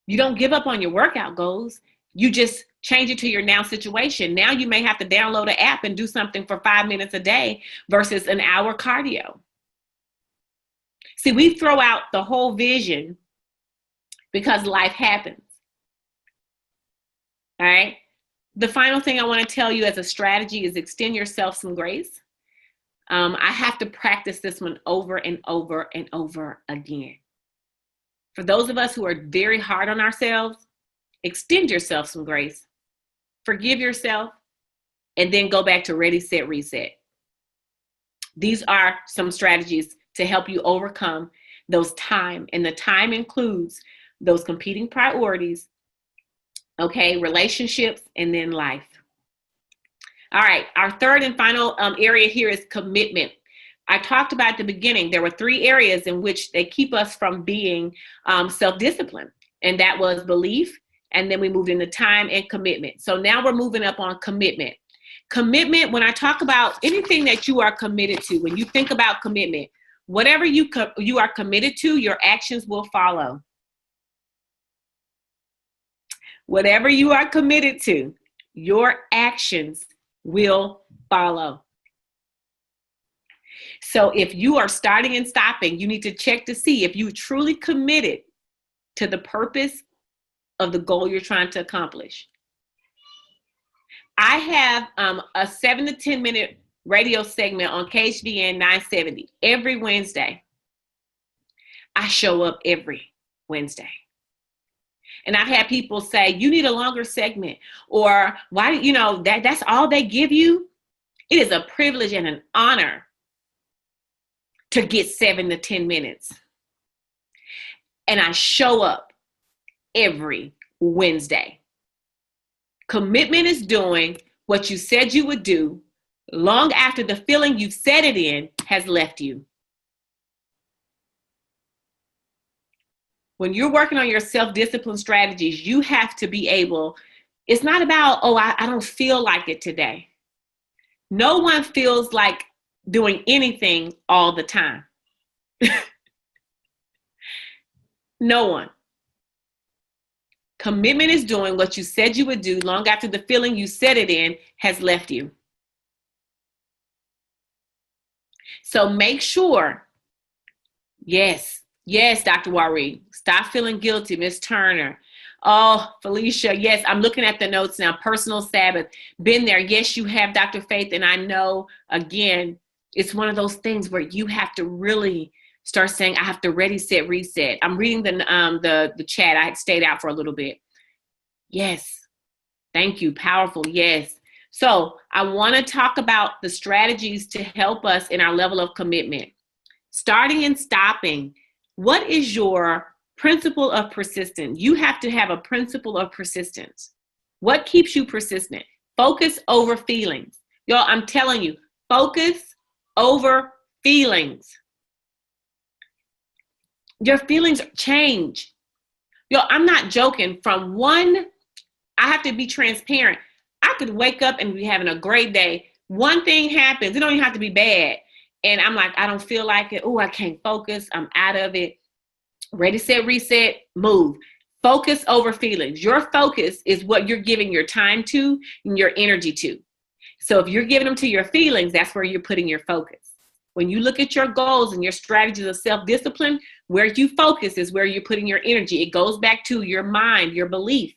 Speaker 1: You don't give up on your workout goals. You just change it to your now situation. Now you may have to download an app and do something for 5 minutes a day versus an hour cardio. See, we throw out the whole vision because life happens. All right. The final thing I want to tell you as a strategy is extend yourself some grace. I have to practice this one over and over and over again. For those of us who are very hard on ourselves, extend yourself some grace. Forgive yourself, and then go back to ready, set, reset. These are some strategies to help you overcome those time, and the time includes those competing priorities, okay, relationships, and then life. All right, our third and final area here is commitment. I talked about at the beginning, there were 3 areas in which they keep us from being self-disciplined, and that was belief, and then we moved into time and commitment. So now we're moving up on commitment. Commitment, when I talk about anything that you are committed to, when you think about commitment, whatever you are committed to, your actions will follow. Whatever you are committed to, your actions will follow. So if you are starting and stopping, you need to check to see if you truly committed to the purpose of the goal you're trying to accomplish. I have a 7 to 10 minute radio segment on KHDN 970 every Wednesday. I show up every Wednesday. And I've had people say, you need a longer segment, or why, that's all they give you. It is a privilege and an honor to get 7 to 10 minutes. And I show up every Wednesday. Commitment is doing what you said you would do long after the feeling you said it in has left you. When you're working on your self-discipline strategies, you have to be able, it's not about, I don't feel like it today. No one feels like doing anything all the time. No one. Commitment is doing what you said you would do long after the feeling you said it in has left you. So make sure, yes, Dr. Wari, stop feeling guilty, Miss Turner. Oh, Felicia, yes, I'm looking at the notes now. Personal Sabbath, been there. Yes, you have, Dr. Faith, and I know, again, it's one of those things where you have to really start saying, I have to ready, set, reset. I'm reading the chat. I had stayed out for a little bit. Yes, thank you, powerful, yes. So I want to talk about the strategies to help us in our level of commitment. Starting and stopping. What is your principle of persistence? You have to have a principle of persistence. What keeps you persistent? Focus over feelings. Y'all, I'm telling you, focus over feelings. Your feelings change. Yo, I'm not joking. I have to be transparent. I could wake up and be having a great day. One thing happens. It don't even have to be bad. And I'm like, I don't feel like it. Oh, I can't focus. I'm out of it. Ready, set, reset, move. Focus over feelings. Your focus is what you're giving your time to and your energy to. So if you're giving them to your feelings, that's where you're putting your focus. When you look at your goals and your strategies of self-discipline, where you focus is where you're putting your energy. It goes back to your mind, your belief.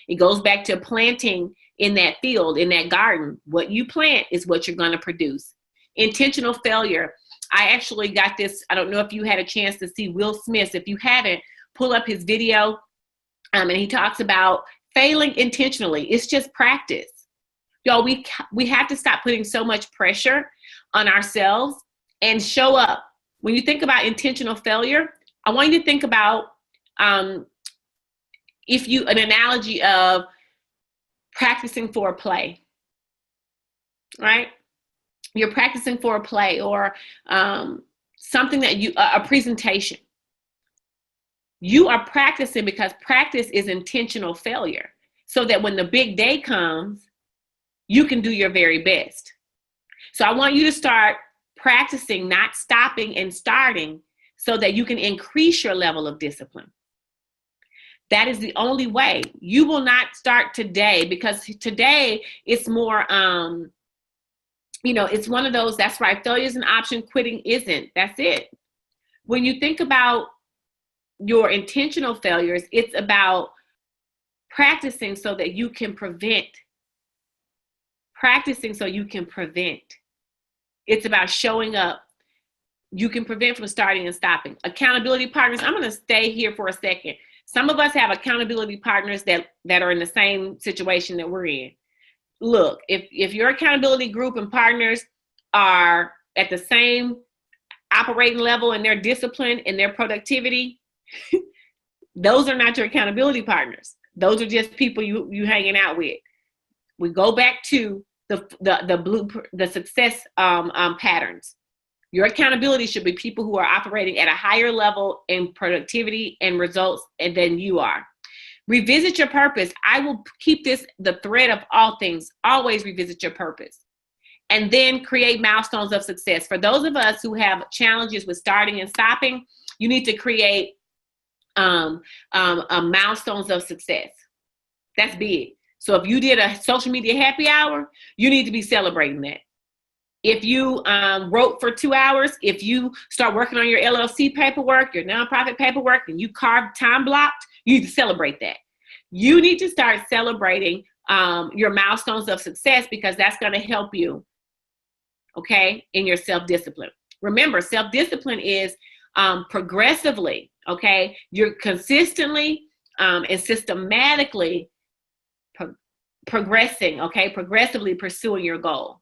Speaker 1: It goes back to planting in that field, in that garden. What you plant is what you're going to produce. Intentional failure. I actually got this. I don't know if you had a chance to see Will Smith. If you haven't, pull up his video. And he talks about failing intentionally. It's just practice. Y'all, we have to stop putting so much pressure on ourselves and show up. When you think about intentional failure, I want you to think about an analogy of practicing for a play, right? You're practicing for a play or something that a presentation. You are practicing because practice is intentional failure, so that when the big day comes, you can do your very best. So I want you to start practicing, not stopping and starting, so that you can increase your level of discipline. That is the only way. You will not start today, because today it's more, it's one of those, that's right, failure is an option, quitting isn't. That's it. When you think about your intentional failures, it's about practicing so that you can prevent. Practicing so you can prevent. It's about showing up. You can prevent from starting and stopping. Accountability partners, I'm going to stay here for a second. Some of us have accountability partners that are in the same situation that we're in. Look, if your accountability group and partners are at the same operating level in their discipline and their productivity, those are not your accountability partners. Those are just people you hanging out with. We go back to the success patterns. Your accountability should be people who are operating at a higher level in productivity and results than you are. Revisit your purpose. I will keep this the thread of all things. Always revisit your purpose. And then create milestones of success. For those of us who have challenges with starting and stopping, you need to create milestones of success. That's big. So if you did a social media happy hour, you need to be celebrating that. If you wrote for 2 hours, if you start working on your LLC paperwork, your nonprofit paperwork, and you carved time blocked, you need to celebrate that. You need to start celebrating your milestones of success, because that's going to help you, okay, in your self-discipline. Remember, self-discipline is progressively, okay? You're consistently and systematically progressing, okay? Progressively pursuing your goal.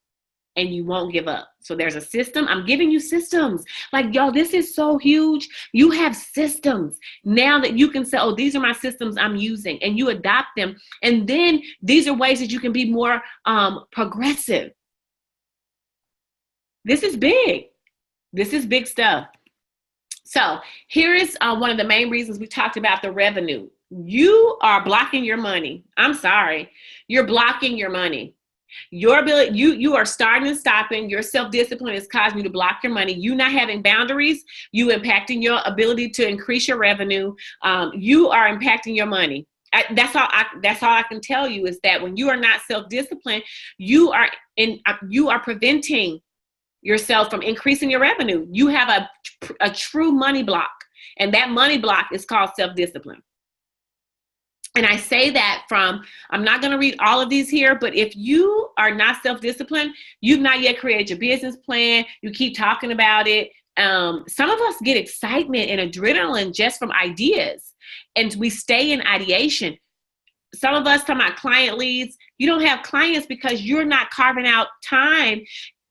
Speaker 1: And you won't give up. So there's a system. I'm giving you systems. Like, y'all, this is so huge. You have systems now that you can say, oh, these are my systems I'm using, and you adopt them. And then these are ways that you can be more progressive. This is big. This is big stuff. So here is one of the main reasons we talked about the revenue. You are blocking your money. I'm sorry. You're blocking your money. Your ability, you are starting and stopping. Your self-discipline is causing you to block your money. You not having boundaries, you impacting your ability to increase your revenue. You are impacting your money. That's all I can tell you, is that when you are not self-disciplined, you are preventing yourself from increasing your revenue. You have a true money block, and that money block is called self-discipline. And I say that I'm not going to read all of these here, but if you are not self-disciplined, you've not yet created your business plan, you keep talking about it. Some of us get excitement and adrenaline just from ideas, and we stay in ideation. Some of us talking about client leads. You don't have clients because you're not carving out time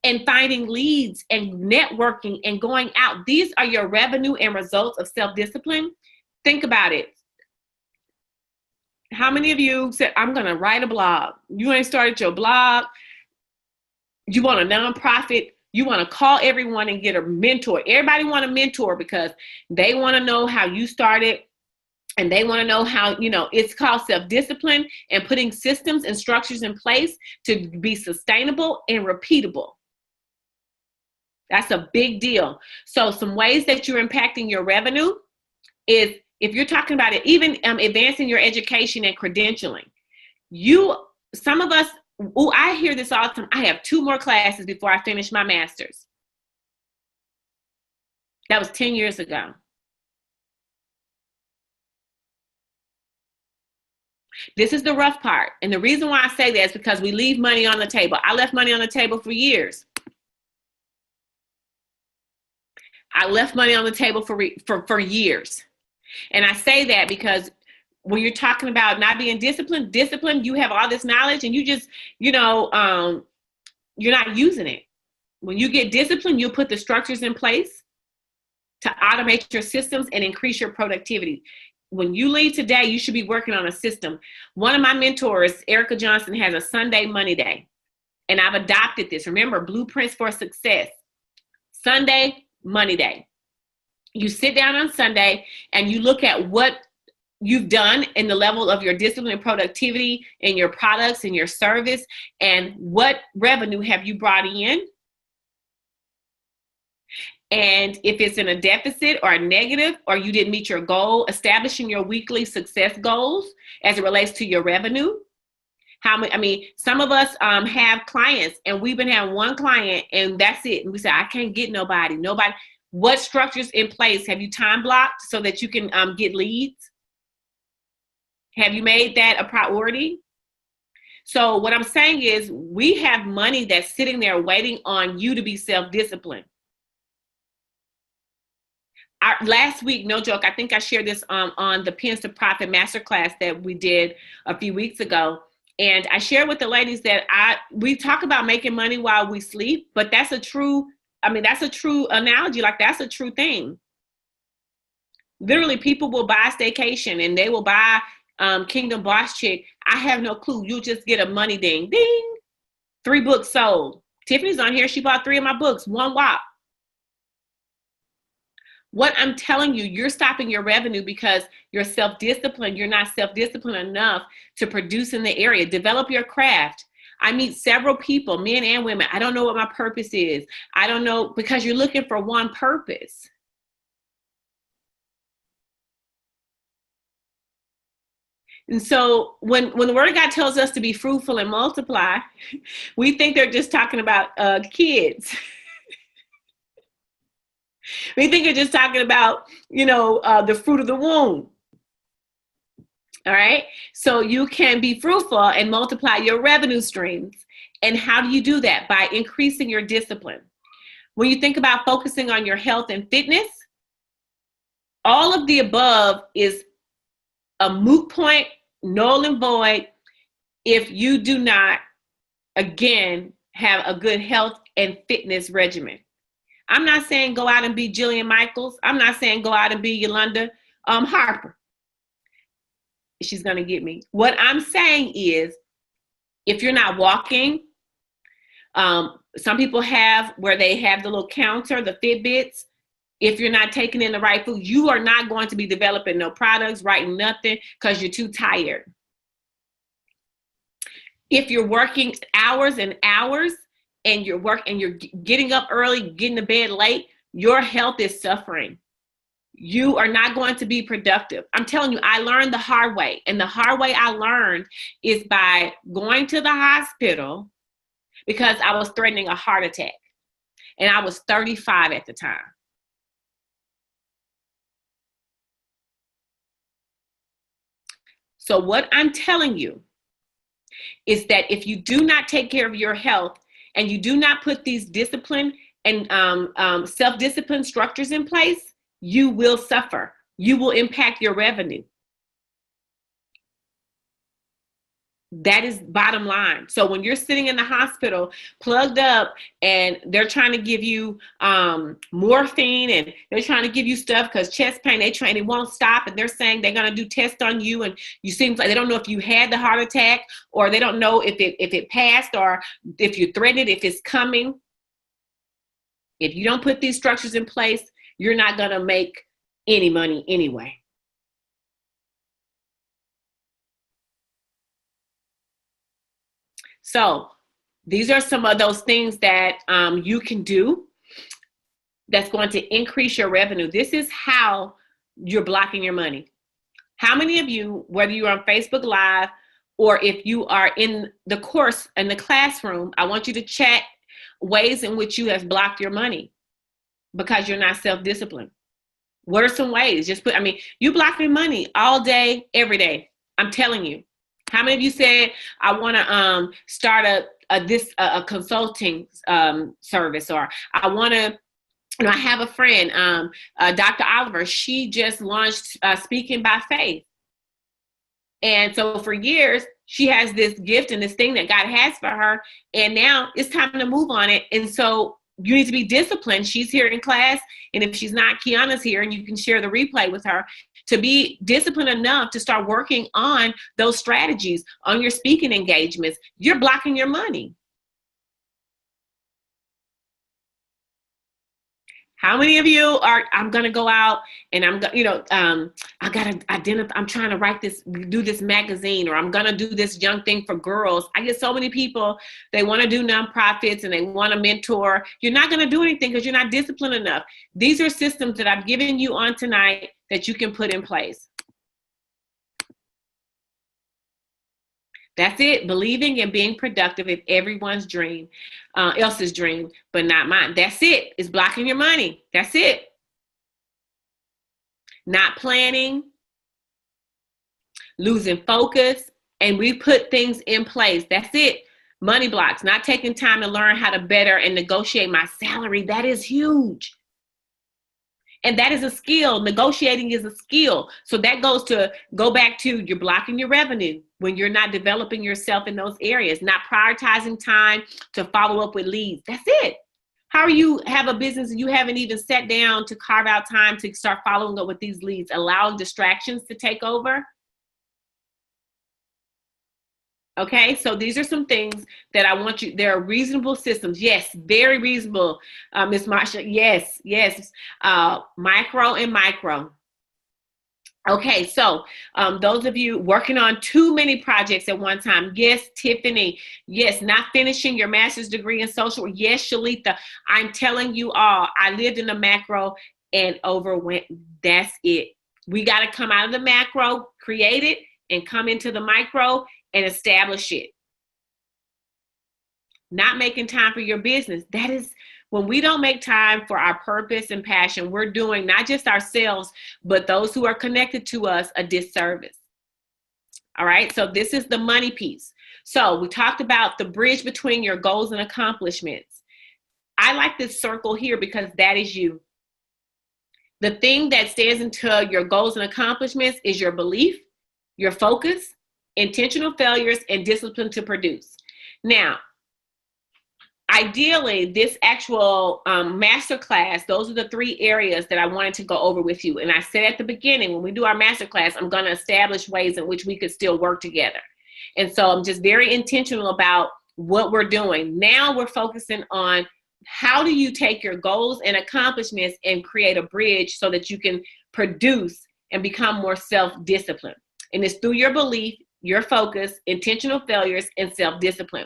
Speaker 1: and finding leads and networking and going out. These are your revenue and results of self-discipline. Think about it. How many of you said, I'm going to write a blog? You ain't started your blog. You want a nonprofit. You want to call everyone and get a mentor. Everybody want a mentor because they want to know how you started, and they want to know how, it's called self-discipline and putting systems and structures in place to be sustainable and repeatable. That's a big deal. So some ways that you're impacting your revenue is if you're talking about it, even advancing your education and credentialing, some of us, I hear this all the time. I have 2 more classes before I finish my master's. That was 10 years ago. This is the rough part. And the reason why I say that is because we leave money on the table. I left money on the table for years. I left money on the table for years. And I say that because when you're talking about not being disciplined, you have all this knowledge and you just, you're not using it. When you get disciplined, you'll put the structures in place to automate your systems and increase your productivity. When you leave today, you should be working on a system. One of my mentors, Erica Johnson, has a Sunday Money Day. And I've adopted this. Remember, Blueprints for Success. Sunday Money Day. You sit down on Sunday and you look at what you've done in the level of your discipline and productivity in your products and your service, and what revenue have you brought in. And if it's in a deficit or a negative, or you didn't meet your goal, establishing your weekly success goals as it relates to your revenue. Some of us have clients, and we've been having one client and that's it. And we say, I can't get nobody. What structures in place? Have you time blocked so that you can get leads? Have you made that a priority? So what I'm saying is, we have money that's sitting there waiting on you to be self-disciplined. Last week, no joke, I think I shared this on the Pins to Profit Masterclass that we did a few weeks ago. And I shared with the ladies that we talk about making money while we sleep, but that's a true analogy. Like, that's a true thing. Literally, people will buy staycation and they will buy Kingdom Boss Chick. I have no clue. You'll just get a money ding, ding. 3 books sold. Tiffany's on here. She bought 3 of my books, one whop. What I'm telling you, you're stopping your revenue because you're self-disciplined. You're not self-disciplined enough to produce in the area. Develop your craft. I meet several people, men and women. I don't know what my purpose is. I don't know, because you're looking for one purpose. And so when the Word of God tells us to be fruitful and multiply, we think they're just talking about kids. We think you're just talking about, the fruit of the womb. All right. So you can be fruitful and multiply your revenue streams. And how do you do that? By increasing your discipline. When you think about focusing on your health and fitness, all of the above is a moot point, null and void, if you do not, again, have a good health and fitness regimen. I'm not saying go out and be Jillian Michaels. I'm not saying go out and be Yolanda Harper. She's going to get me. What I'm saying is, if you're not walking, some people have where they have the little counter, the Fitbits. If you're not taking in the right food, you are not going to be developing no products, writing nothing, because you're too tired. If you're working hours and hours, and you're getting up early, getting to bed late, your health is suffering. You are not going to be productive. I'm telling you, I learned the hard way. And the hard way I learned is by going to the hospital because I was threatening a heart attack. And I was 35 at the time. So what I'm telling you is that if you do not take care of your health, and you do not put these discipline and self-discipline structures in place, you will suffer. You will impact your revenue. That is bottom line. So when you're sitting in the hospital plugged up and they're trying to give you morphine and they're trying to give you stuff because chest pain, they won't stop, and they're saying they're going to do tests on you, and you seem like they don't know if you had the heart attack, or they don't know if it passed, or if you threatened it, if it's coming. If you don't put these structures in place, you're not going to make any money anyway. So these are some of those things that you can do that's going to increase your revenue. This is how you're blocking your money. How many of you, whether you're on Facebook Live or if you are in the course, in the classroom, I want you to check ways in which you have blocked your money because you're not self-disciplined. What are some ways? Just put, you block your money all day, every day. I'm telling you. How many of you said, I want to start a consulting service, or I want to, I have a friend, Dr. Oliver, she just launched Speaking by Faith. And so for years, she has this gift and this thing that God has for her. And now it's time to move on it. And so you need to be disciplined. She's here in class. And if she's not, Kiana's here, and you can share the replay with her, to be disciplined enough to start working on those strategies, on your speaking engagements. You're blocking your money. How many of you are, I'm going to go out and I got to identify, I'm trying to write this, do this magazine, or I'm going to do this young thing for girls. I get so many people, they want to do nonprofits and they want to mentor. You're not going to do anything because you're not disciplined enough. These are systems that I've given you on tonight that you can put in place. That's it. Believing and being productive is everyone's dream, else's dream, but not mine. That's it. It's blocking your money. That's it. Not planning, losing focus, and we put things in place. That's it. Money blocks, not taking time to learn how to better and negotiate my salary. That is huge. And that is a skill. Negotiating is a skill. So that go back to you're blocking your revenue when you're not developing yourself in those areas, not prioritizing time to follow up with leads. That's it. How are you have a business and you haven't even sat down to carve out time to start following up with these leads, allowing distractions to take over? Okay, so these are some things that I want you, there are reasonable systems. Yes, very reasonable, Ms. Marsha. Yes, micro and micro. Okay, so those of you working on too many projects at one time. Yes, Tiffany. Yes, not finishing your master's degree in social work. Yes, Shalita. I'm telling you all, I lived in the macro and overwent. That's it. We got to come out of the macro, create it, and come into the micro and establish it. Not making time for your business. That is when we don't make time for our purpose and passion, we're doing not just ourselves, but those who are connected to us a disservice. All right. So this is the money piece. So we talked about the bridge between your goals and accomplishments. I like this circle here because that is you. The thing that stands into your goals and accomplishments is your belief, your focus, intentional failures, and discipline to produce. Now, ideally, this actual masterclass, those are the 3 areas that I wanted to go over with you. And I said at the beginning, when we do our masterclass, I'm going to establish ways in which we could still work together. And so I'm just very intentional about what we're doing. Now we're focusing on how do you take your goals and accomplishments and create a bridge so that you can produce and become more self-disciplined. And it's through your belief, your focus, intentional failures, and self-discipline.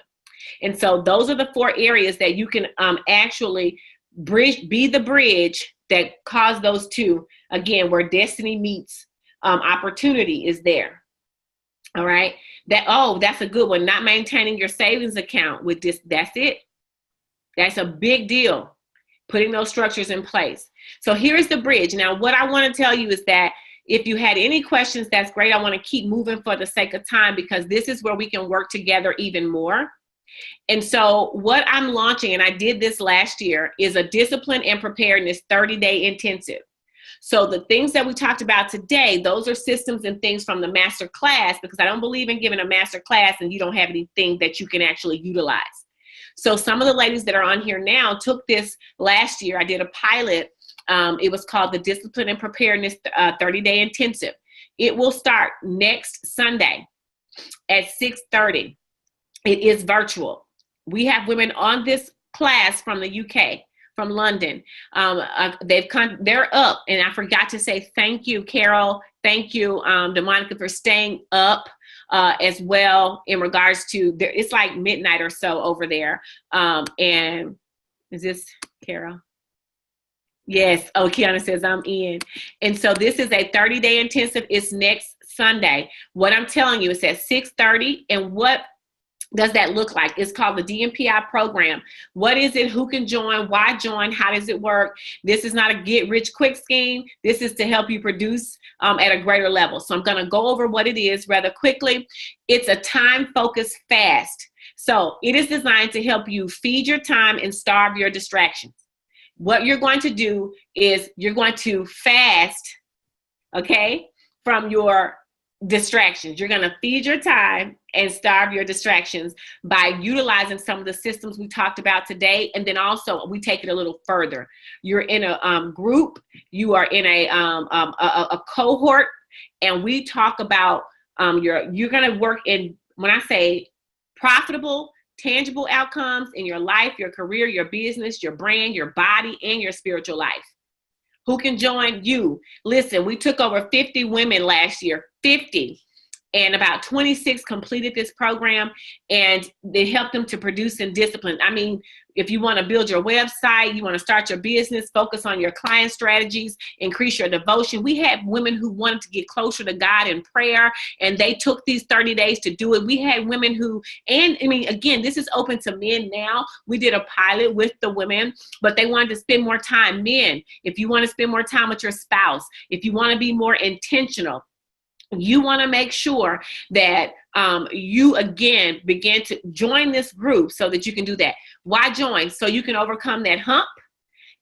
Speaker 1: And so those are the 4 areas that you can actually be the bridge that cause those 2, again, where destiny meets opportunity is there. All right. That's a good one. Not maintaining your savings account with this. That's it. That's a big deal. Putting those structures in place. So here's the bridge. Now, what I want to tell you is that if you had any questions, that's great. I want to keep moving for the sake of time because this is where we can work together even more. And so what I'm launching, and I did this last year, is a discipline and preparedness 30-day intensive. So the things that we talked about today, those are systems and things from the master class, because I don't believe in giving a master class and you don't have anything that you can actually utilize. So some of the ladies that are on here now took this last year. I did a pilot. It was called the Discipline and Preparedness 30-day intensive. It will start next Sunday at 6:30. It is virtual. We have women on this class from the UK, from London. They're up, and I forgot to say thank you, Carol. Thank you, DeMonica, for staying up as well in regards to it's like midnight or so over there. And is this Carol? Yes. Oh, Kiana says I'm in. And so this is a 30-day intensive. It's next Sunday. What I'm telling you is at 6:30. And what does that look like? It's called the DMPI program. What is it? Who can join? Why join? How does it work? This is not a get rich quick scheme. This is to help you produce at a greater level. So I'm going to go over what it is rather quickly. It's a time focused fast. So it is designed to help you feed your time and starve your distractions. What you're going to do is you're going to fast, okay, from your distractions. You're going to feed your time and starve your distractions by utilizing some of the systems we talked about today. And then also we take it a little further. You're in a group, you are in a cohort, and we talk about you're going to work in, when I say profitable, tangible outcomes in your life, your career, your business, your brand, your body, and your spiritual life. Who can join you? Listen, we took over 50 women last year, 50, and about 26 completed this program, and they helped them to produce and discipline. I mean, if you want to build your website, you want to start your business, focus on your client strategies, increase your devotion. We had women who wanted to get closer to God in prayer, and they took these 30 days to do it. We had women who, and I mean, again, this is open to men now. We did a pilot with the women, but they wanted to spend more time. Men, if you want to spend more time with your spouse, if you want to be more intentional, you want to make sure that you again begin to join this group so that you can do that. Why join? So you can overcome that hump.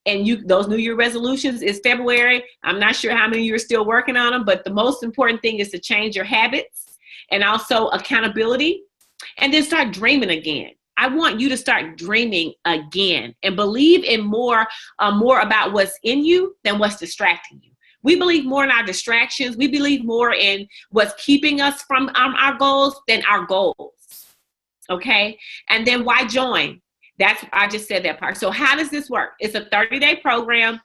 Speaker 1: And those New Year resolutions is February. I'm not sure how many of you are still working on them, but the most important thing is to change your habits and also accountability, and then start dreaming again. I want you to start dreaming again and believe in more about what's in you than what's distracting you. We believe more in our distractions. We believe more in what's keeping us from our goals than our goals. Okay? And then why join? I just said that part. So how does this work? It's a 30-day program.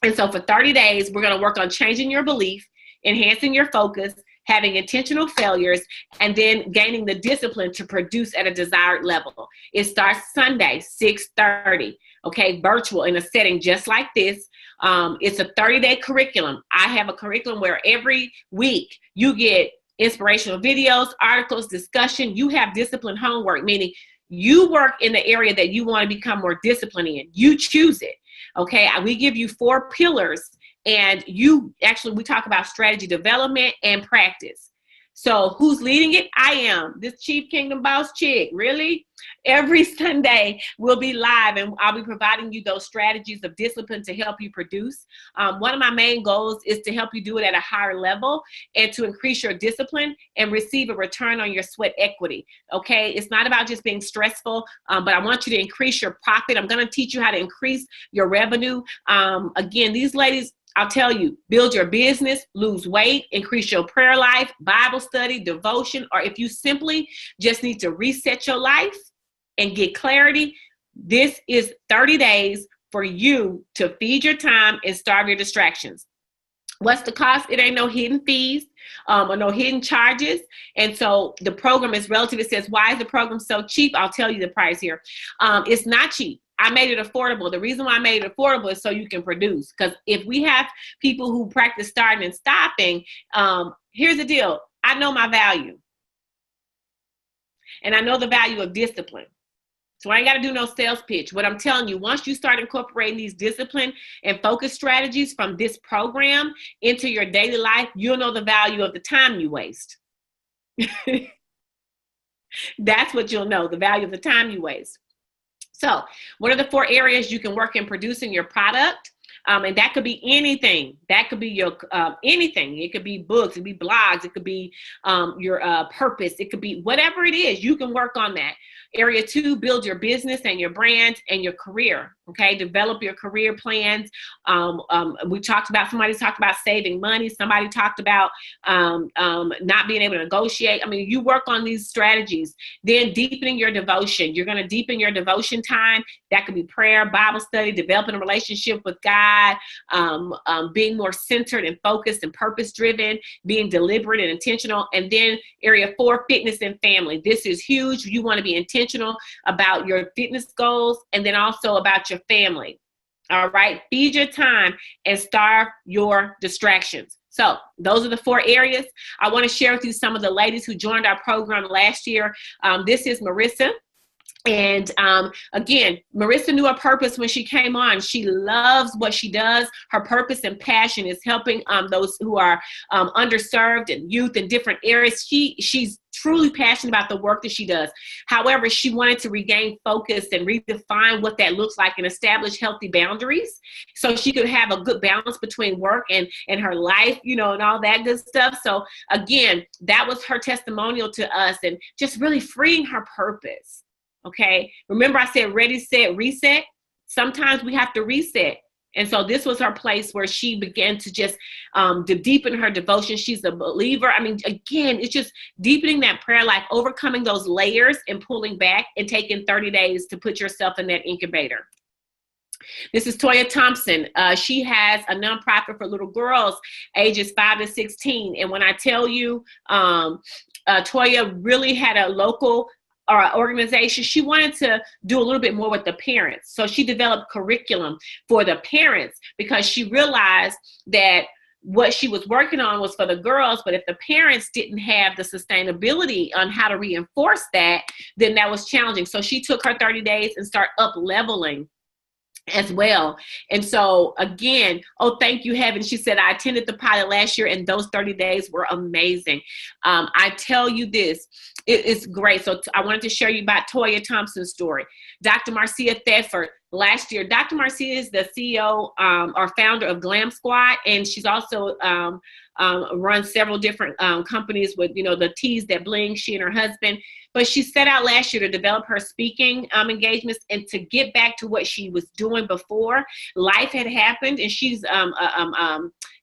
Speaker 1: And so for 30 days, we're going to work on changing your belief, enhancing your focus, having intentional failures, and then gaining the discipline to produce at a desired level. It starts Sunday, 6:30. Okay, virtual in a setting just like this. It's a 30-day curriculum. I have a curriculum where every week you get inspirational videos, articles, discussion. You have disciplined homework, meaning you work in the area that you want to become more disciplined in. You choose it. Okay, we give you 4 pillars, and we talk about strategy development and practice. So who's leading it? I am, this Chief Kingdom Boss chick, really? Every Sunday we'll be live, and I'll be providing you those strategies of discipline to help you produce. One of my main goals is to help you do it at a higher level and to increase your discipline and receive a return on your sweat equity. Okay, it's not about just being stressful, but I want you to increase your profit. I'm going to teach you how to increase your revenue. Again, these ladies, I'll tell you, build your business, lose weight, increase your prayer life, Bible study, devotion, or if you simply just need to reset your life and get clarity, this is 30 days for you to feed your time and starve your distractions. What's the cost? It ain't no hidden fees or no hidden charges. And so the program is relative. It says, why is the program so cheap? I'll tell you the price here. It's not cheap. I made it affordable. The reason why I made it affordable is so you can produce. Because if we have people who practice starting and stopping, here's the deal. I know my value. And I know the value of discipline. So I ain't got to do no sales pitch. What I'm telling you, once you start incorporating these discipline and focus strategies from this program into your daily life, you'll know the value of the time you waste. That's what you'll know, the value of the time you waste. So what are the 4 areas you can work in producing your product? And that could be anything. That could be your anything. It could be books, it could be blogs, it could be your purpose. It could be whatever it is. You can work on that. Area 2, build your business and your brand and your career. Okay, develop your career plans. Somebody talked about saving money. Somebody talked about not being able to negotiate. I mean, you work on these strategies. Then deepening your devotion. You're going to deepen your devotion time. That could be prayer, Bible study, developing a relationship with God, being more centered and focused and purpose-driven, being deliberate and intentional. And then area 4, fitness and family. This is huge. You want to be intentional about your fitness goals and then also about your family. All right. Feed your time and starve your distractions. So those are the 4 areas. I want to share with you some of the ladies who joined our program last year. This is Marissa. And again, Marissa knew her purpose when she came on. She loves what she does. Her purpose and passion is helping those who are underserved and youth in different areas. She's truly passionate about the work that she does. However, she wanted to regain focus and redefine what that looks like and establish healthy boundaries so she could have a good balance between work and her life, you know, and all that good stuff. So again, that was her testimonial to us and just really freeing her purpose. Okay. Remember I said ready, set, reset. Sometimes we have to reset. And so this was her place where she began to just to deepen her devotion. She's a believer. I mean, again, it's just deepening that prayer life, overcoming those layers and pulling back and taking 30 days to put yourself in that incubator. This is Toya Thompson. She has a nonprofit for little girls ages 5 to 16. And when I tell you, Toya really had a local organization. She wanted to do a little bit more with the parents. So she developed curriculum for the parents because she realized that what she was working on was for the girls, but if the parents didn't have the sustainability on how to reinforce that, then that was challenging. So she took her 30 days and started up leveling as well. And so again, oh, thank you, Heaven. She said, I attended the pilot last year and those 30 days were amazing. I tell you this, it's great. So I wanted to share you about Toya Thompson's story. Dr. Marcia Thetford, last year, Dr. Marcia is the CEO or founder of Glam Squad. And she's also run several different companies with, you know, the Tees That Bling, she and her husband. But she set out last year to develop her speaking engagements and to get back to what she was doing before. Life had happened, and she's,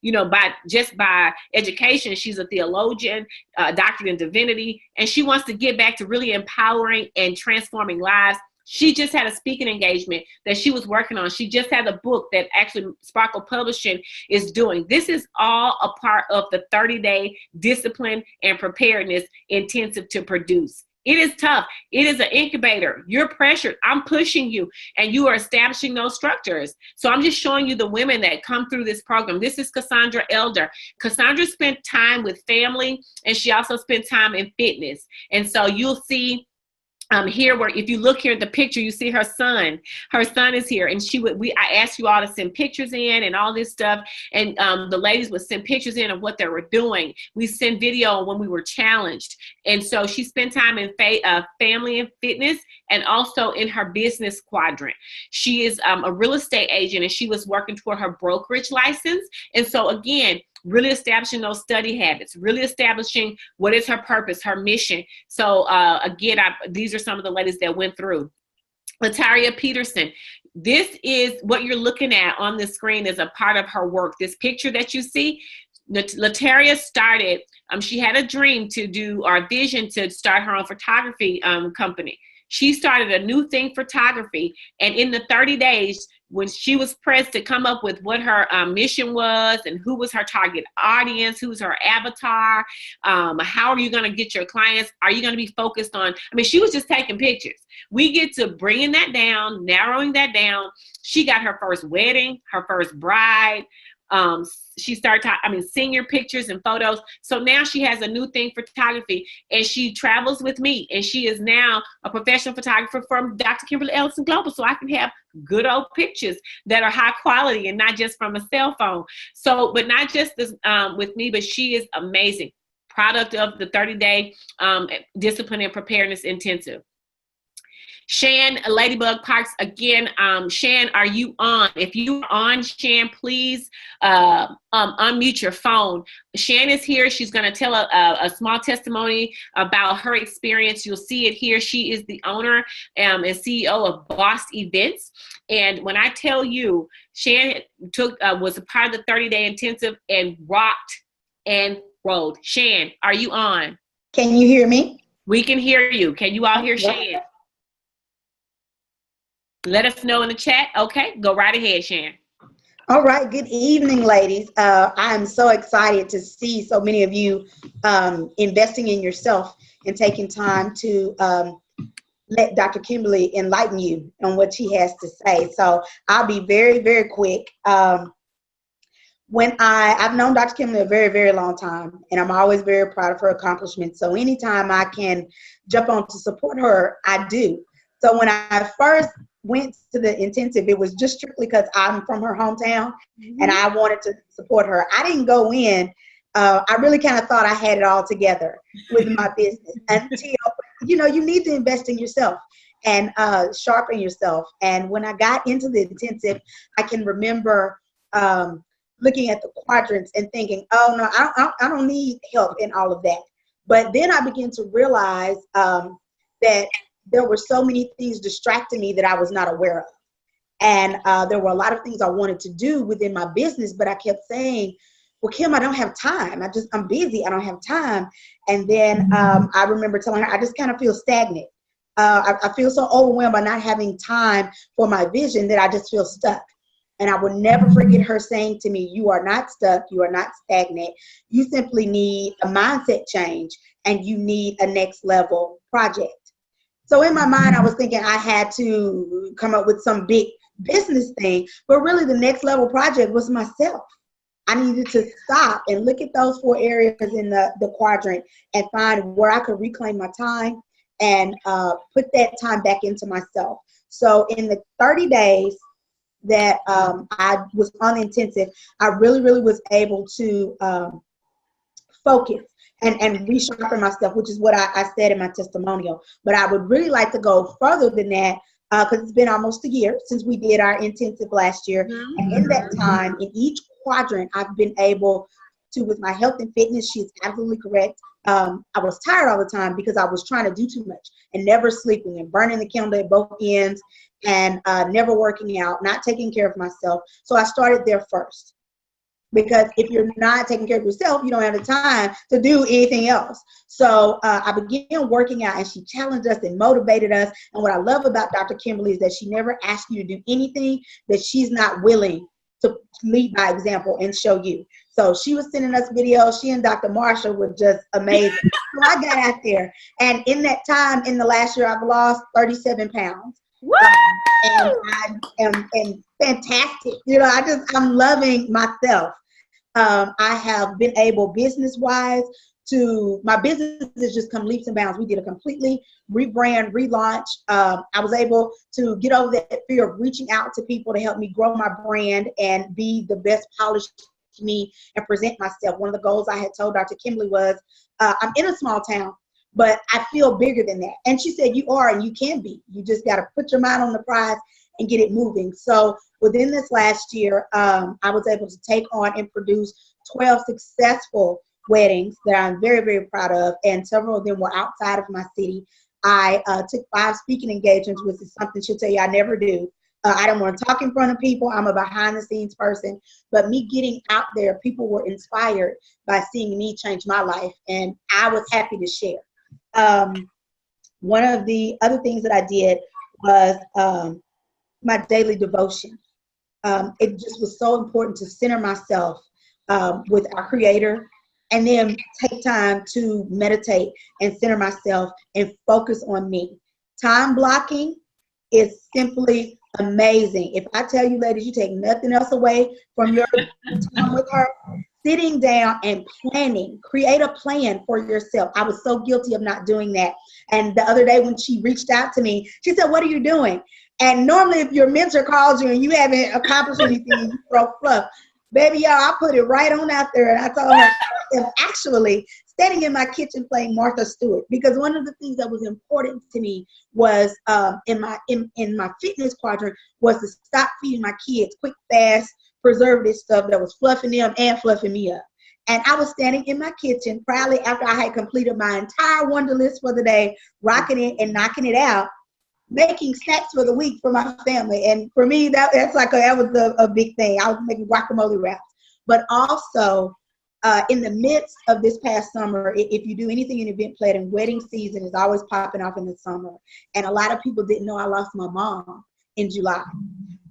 Speaker 1: you know, by education, she's a theologian, doctorate in divinity, and she wants to get back to really empowering and transforming lives. She just had a speaking engagement that she was working on. She just had a book that actually Sparkle Publishing is doing. This is all a part of the 30-day discipline and preparedness intensive to produce. It is tough. It is an incubator. You're pressured. I'm pushing you, and you are establishing those structures. So I'm just showing you the women that come through this program. This is Cassandra Elder. Cassandra spent time with family, and she also spent time in fitness. And so you'll see here where if you look here at the picture, you see her son. Her son is here, and I asked you all to send pictures in and all this stuff, and the ladies would send pictures in of what they were doing. We send video when we were challenged, and so she spent time in family and fitness, and also in her business quadrant. She is a real estate agent, and she was working toward her brokerage license. And so again, really establishing those study habits, really establishing what is her purpose, her mission. So again, these are some of the ladies that went through. Lataria Peterson, this is what you're looking at on the screen as a part of her work. This picture that you see, Lataria started, she had a dream to do, or a vision to start her own photography company. She started a new thing, photography, and in the 30 days, when she was pressed to come up with what her mission was and who was her target audience, who's her avatar, how are you going to get your clients? Are you going to be focused on, she was just taking pictures. We get to bringing that down, narrowing that down. She got her first wedding, her first bride. She started, senior pictures and photos. So now she has a new thing, photography, and she travels with me. And she is now a professional photographer from Dr. Kimberly Ellison Global. So I can have good old pictures that are high quality and not just from a cell phone. So, but not just this, with me, but she is amazing. Product of the 30-day discipline and preparedness intensive. Shan Ladybug Parks, again, Shan, are you on? If you are on, Shan, please unmute your phone. Shan is here. She's going to tell a small testimony about her experience. You'll see it here. She is the owner and CEO of Boss Events. And when I tell you, Shan was a part of the 30-day intensive and rocked and rolled. Shan, are you on?
Speaker 3: Can you hear me?
Speaker 1: We can hear you. Can you all hear Shan? Let us know in the chat. Okay, go right ahead, Shan.
Speaker 3: All right. Good evening, ladies. I'm so excited to see so many of you investing in yourself and taking time to let Dr. Kimberly enlighten you on what she has to say. So I'll be very, very quick. I've known Dr. Kimberly a very, very long time, and I'm always very proud of her accomplishments. So anytime I can jump on to support her, I do. So when I first went to the intensive, it was just strictly because I'm from her hometown, and I wanted to support her. I didn't go in. I really kind of thought I had it all together with my business until, you need to invest in yourself and sharpen yourself. And when I got into the intensive, I can remember looking at the quadrants and thinking, oh, no, I don't need help in all of that. But then I began to realize that there were so many things distracting me that I was not aware of. And there were a lot of things I wanted to do within my business, but I kept saying, well, Kim, I don't have time. I'm busy. I don't have time. And then I remember telling her, I just kind of feel stagnant. I feel so overwhelmed by not having time for my vision that I just feel stuck. And I will never forget her saying to me, you are not stuck. You are not stagnant. You simply need a mindset change, and you need a next level project. So in my mind, I was thinking I had to come up with some big business thing, but really the next level project was myself. I needed to stop and look at those 4 areas in the quadrant and find where I could reclaim my time and put that time back into myself. So in the 30 days that I was on intensive, I really, really was able to focus and resharpen myself, which is what I said in my testimonial. But I would really like to go further than that because it's been almost a year since we did our intensive last year. And in that time, in each quadrant, I've been able to, with my health and fitness, she's absolutely correct. I was tired all the time because I was trying to do too much and never sleeping and burning the candle at both ends and never working out, not taking care of myself. So I started there first. Because if you're not taking care of yourself, you don't have the time to do anything else. So I began working out, and she challenged us and motivated us. And what I love about Dr. Kimberly is that she never asks you to do anything that she's not willing to lead by example and show you. So she was sending us videos. She and Dr. Marshall were just amazing. So I got out there. And in that time, in the last year, I've lost 37 pounds. And I am fantastic. I'm loving myself. I have been able business-wise my business has just come leaps and bounds. We did a completely rebrand, relaunch. I was able to get over that fear of reaching out to people to help me grow my brand and be the best polished me and present myself. One of the goals I had told Dr. Kimberly was, I'm in a small town, but I feel bigger than that. And she said, you are, and you can be. You just got to put your mind on the prize and get it moving. So within this last year, I was able to take on and produce 12 successful weddings that I'm very, very proud of, and several of them were outside of my city. I took 5 speaking engagements, which is something she'll tell you I never do. I don't want to talk in front of people. I'm a behind-the-scenes person. But me getting out there, people were inspired by seeing me change my life, and I was happy to share. One of the other things that I did was my daily devotion. It just was so important to center myself with our Creator, and then take time to meditate and center myself and focus on me. Time blocking is simply amazing. If I tell you, ladies, you take nothing else away from your time with her, sitting down and planning, create a plan for yourself. I was so guilty of not doing that. And the other day when she reached out to me, she said, what are you doing? And normally if your mentor calls you and you haven't accomplished anything, you throw fluff. Baby, y'all, I put it right on out there. And I told her, I'm actually standing in my kitchen playing Martha Stewart, because one of the things that was important to me was in my fitness quadrant was to stop feeding my kids quick, fast, preservative stuff that was fluffing them and fluffing me up. And I was standing in my kitchen proudly after I had completed my entire wonder list for the day, rocking it and knocking it out, making snacks for the week for my family. And for me, that was a big thing. I was making guacamole wraps. But also, in the midst of this past summer, if you do anything in event planning, wedding season is always popping off in the summer. And a lot of people didn't know I lost my mom in July.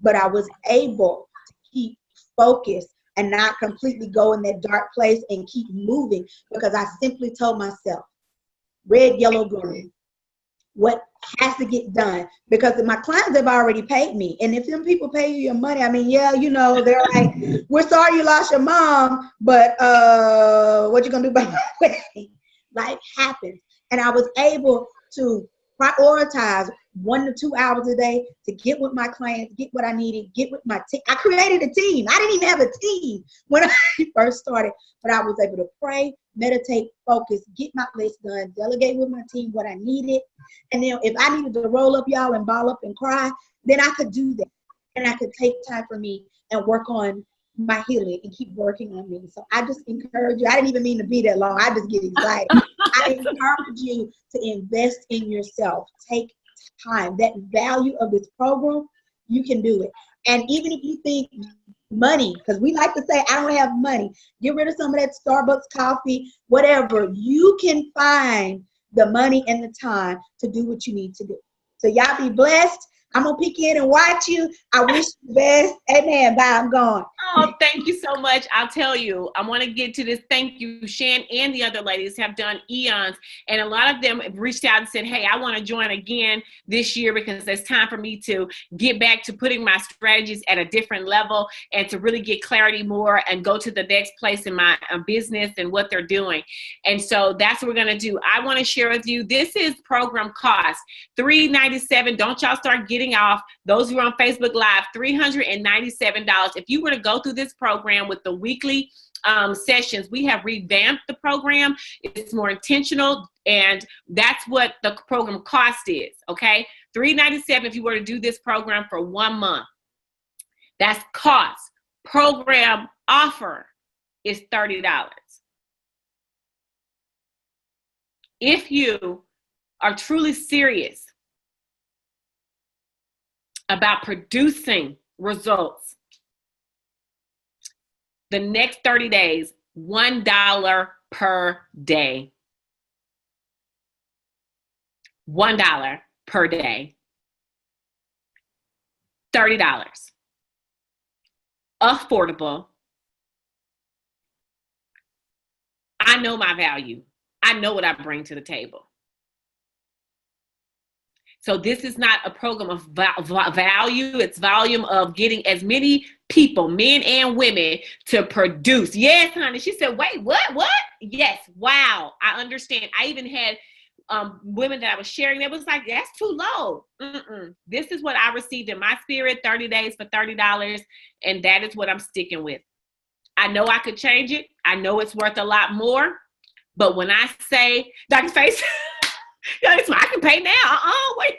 Speaker 3: But I was able to keep focused and not completely go in that dark place and keep moving, because I simply told myself, red, yellow, green. what has to get done, because my clients have already paid me. And if them people pay you your money, I mean, yeah, you know, they're like, we're sorry you lost your mom, but what you gonna do about it? Life happens. And I was able to prioritize 1 to 2 hours a day to get with my clients, get what I needed, get with my team. I created a team. I didn't even have a team when I first started, but I was able to pray, meditate, focus, get my list done, delegate with my team what I needed. And then if I needed to roll up, y'all, and ball up and cry, then I could do that. And I could take time for me and work on my healing and keep working on me. So I just encourage you. I didn't even mean to be that long. I just get excited. I encourage you to invest in yourself. Take time. That value of this program, you can do it. And even if you think money, because we like to say, I don't have money, get rid of some of that Starbucks coffee, whatever. You can find the money and the time to do what you need to do. So y'all be blessed. I'm going to peek in and watch you. I wish you the best. Amen. Bye. I'm gone.
Speaker 1: Oh, thank you so much. I'll tell you, I want to get to this. Thank you. Shan and the other ladies have done eons, and a lot of them have reached out and said, hey, I want to join again this year because it's time for me to get back to putting my strategies at a different level and to really get clarity more and go to the next place in my business and what they're doing. And so that's what we're going to do. I want to share with you, this is program cost, $397. Don't y'all start getting off. Those who are on Facebook Live, $397. If you were to go through this program with the weekly sessions, we have revamped the program. It's more intentional, and that's what the program cost is, okay? $397 if you were to do this program for 1 month. That's cost. Program offer is $30. If you are truly serious about producing results, the next 30 days, $1 per day. $1 per day. $30. Affordable. I know my value. I know what I bring to the table. So this is not a program of value. It's volume of getting as many people, men and women, to produce. Yes, honey. She said, wait, what? Yes. Wow. I understand. I even had women that I was sharing that was like, that's too low. This is what I received in my spirit, 30 days for $30. And that is what I'm sticking with. I know I could change it. I know it's worth a lot more. But when I say, Dr. Face, I can pay now. Wait,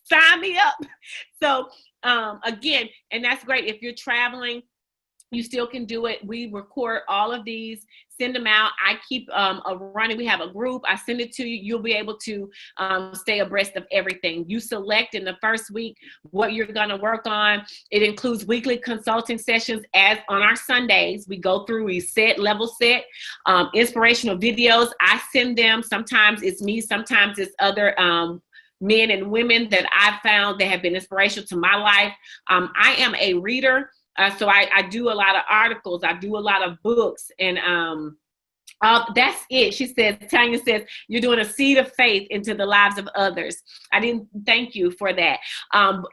Speaker 1: sign me up. So again, and that's great. If you're traveling, you still can do it. We record all of these, send them out. I keep running. We have a group. I send it to you. You'll be able to stay abreast of everything. You select in the first week what you're going to work on. It includes weekly consulting sessions as on our Sundays. We go through, we level set, inspirational videos. I send them. Sometimes it's me. Sometimes it's other men and women that I've found that have been inspirational to my life. I am a reader. So I do a lot of articles. I do a lot of books, and that's it. She says, Tanya says, you're doing a seed of faith into the lives of others. I didn't thank you for that.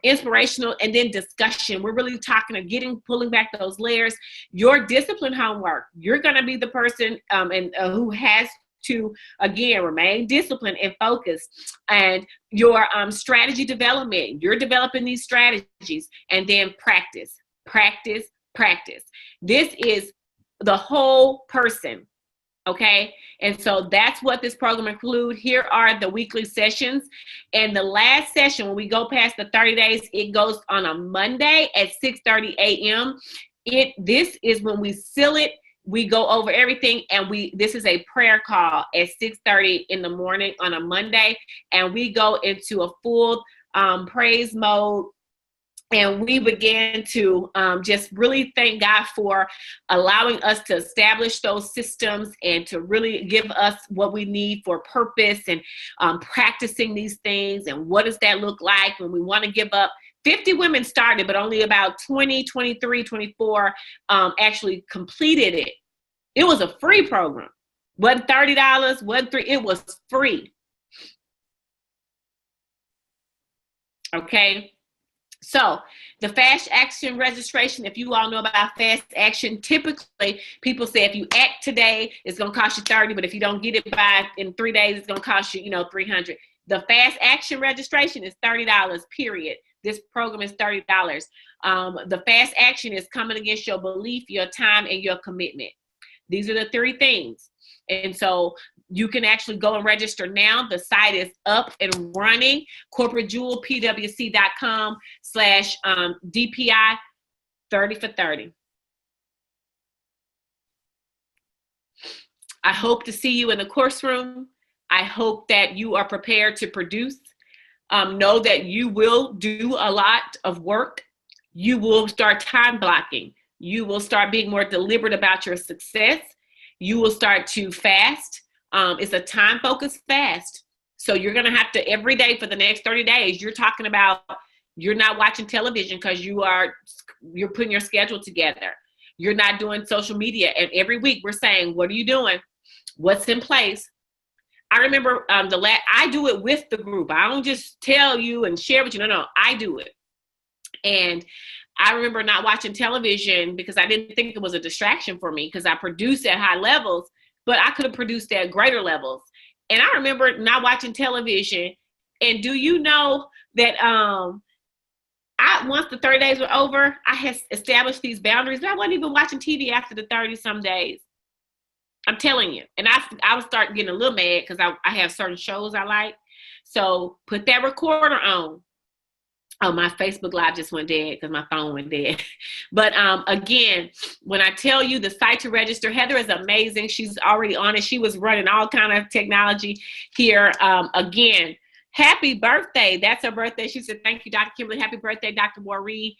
Speaker 1: Inspirational, and then discussion. We're really talking of pulling back those layers. Your discipline homework. You're going to be the person who has to, again, remain disciplined and focused. And your strategy development. You're developing these strategies, and then practice. This is the whole person, okay? And so that's what this program includes. Here are the weekly sessions. And the last session, when we go past the 30 days, it goes on a Monday at 6:30 a.m. This is when we seal it. We go over everything, and this is a prayer call at 6:30 in the morning on a Monday, and we go into a full praise mode. And we began to just really thank God for allowing us to establish those systems and to really give us what we need for purpose and practicing these things. And what does that look like when we want to give up? 50 women started, but only about 20, 23, 24 actually completed it. It was a free program. Wasn't $30, wasn't $3, it was free. Okay. So the fast action registration, if you all know about fast action, typically people say if you act today, it's going to cost you 30, but if you don't get it by in 3 days, it's going to cost you, 300. The fast action registration is $30, period. This program is $30. The fast action is coming against your belief, your time, and your commitment. These are the 3 things. And so you can actually go and register now. The site is up and running. corporatejewelpwc.com/DPI 30 for 30. I hope to see you in the course room. I hope that you are prepared to produce. Know that you will do a lot of work. You will start time blocking. You will start being more deliberate about your success. You will start to fast. It's a time-focused fast. So you're going to have to, every day for the next 30 days, you're talking about, you're not watching television because you're putting your schedule together. You're not doing social media. And every week we're saying, what are you doing? What's in place? I remember I do it with the group. I don't just tell you and share with you. No, I do it. And I remember not watching television because I didn't think it was a distraction for me because I produced at high levels, but I could have produced at greater levels. And I remember not watching television. And do you know that once the 30 days were over, I had established these boundaries, but I wasn't even watching TV after the 30 some days. I'm telling you. And I would start getting a little mad because I have certain shows I like. So put that recorder on. Oh, my Facebook Live just went dead because my phone went dead. But again, when I tell you the site to register, Heather is amazing. She's already on it. She was running all kind of technology here. Again, happy birthday. That's her birthday. She said, thank you, Dr. Kimberly. Happy birthday, Dr. Maureen.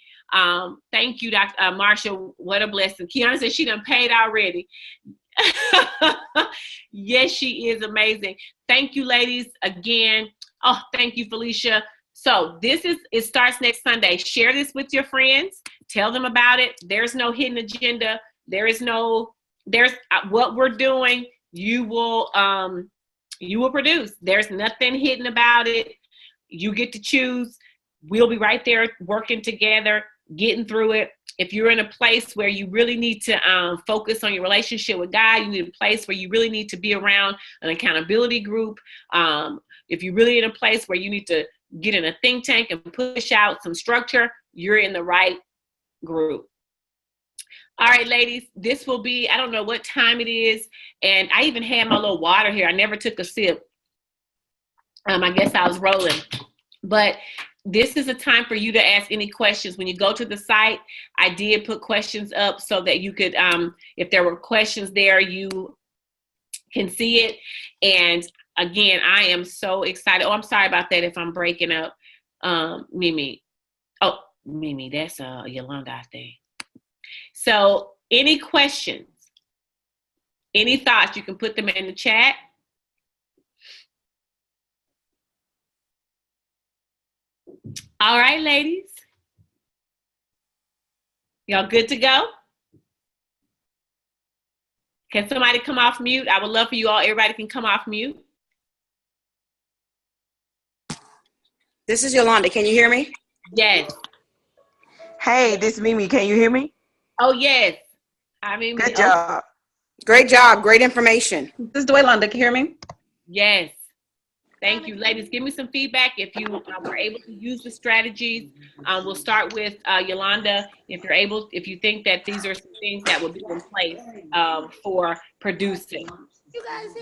Speaker 1: Thank you, Dr. Marsha. What a blessing. Kiana said she done paid already. Yes, she is amazing. Thank you, ladies, again. Oh, thank you, Felicia. So it starts next Sunday. Share this with your friends. Tell them about it. There's no hidden agenda. There's what we're doing. You will produce. There's nothing hidden about it. You get to choose. We'll be right there working together, getting through it. If you're in a place where you really need to focus on your relationship with God, you need a place where you really need to be around an accountability group. If you're really in a place where you need to get in a think tank and push out some structure, you're in the right group. All right, ladies, this will be, I don't know what time it is. And I even had my little water here. I never took a sip. I guess I was rolling. But this is a time for you to ask any questions. When you go to the site, I did put questions up so that you could, if there were questions there, you can see it. And again, I am so excited. Oh, I'm sorry about that if I'm breaking up. Mimi. Oh, Mimi, that's Yolanda, I think. So any questions, any thoughts, you can put them in the chat. All right, ladies. Y'all good to go? Can somebody come off mute? I would love for you all, everybody can come off mute.
Speaker 4: This is Yolanda. Can you hear me?
Speaker 1: Yes.
Speaker 2: Hey, this is Mimi. Can you hear me?
Speaker 1: Oh, yes. I mean,
Speaker 2: Good job.
Speaker 4: Great job. Great information.
Speaker 2: This is Dwaylanda. Can you hear me?
Speaker 1: Yes. Thank you, ladies. Give me some feedback if you were able to use the strategies. We'll start with Yolanda. If you think that these are some things that will be in place for producing.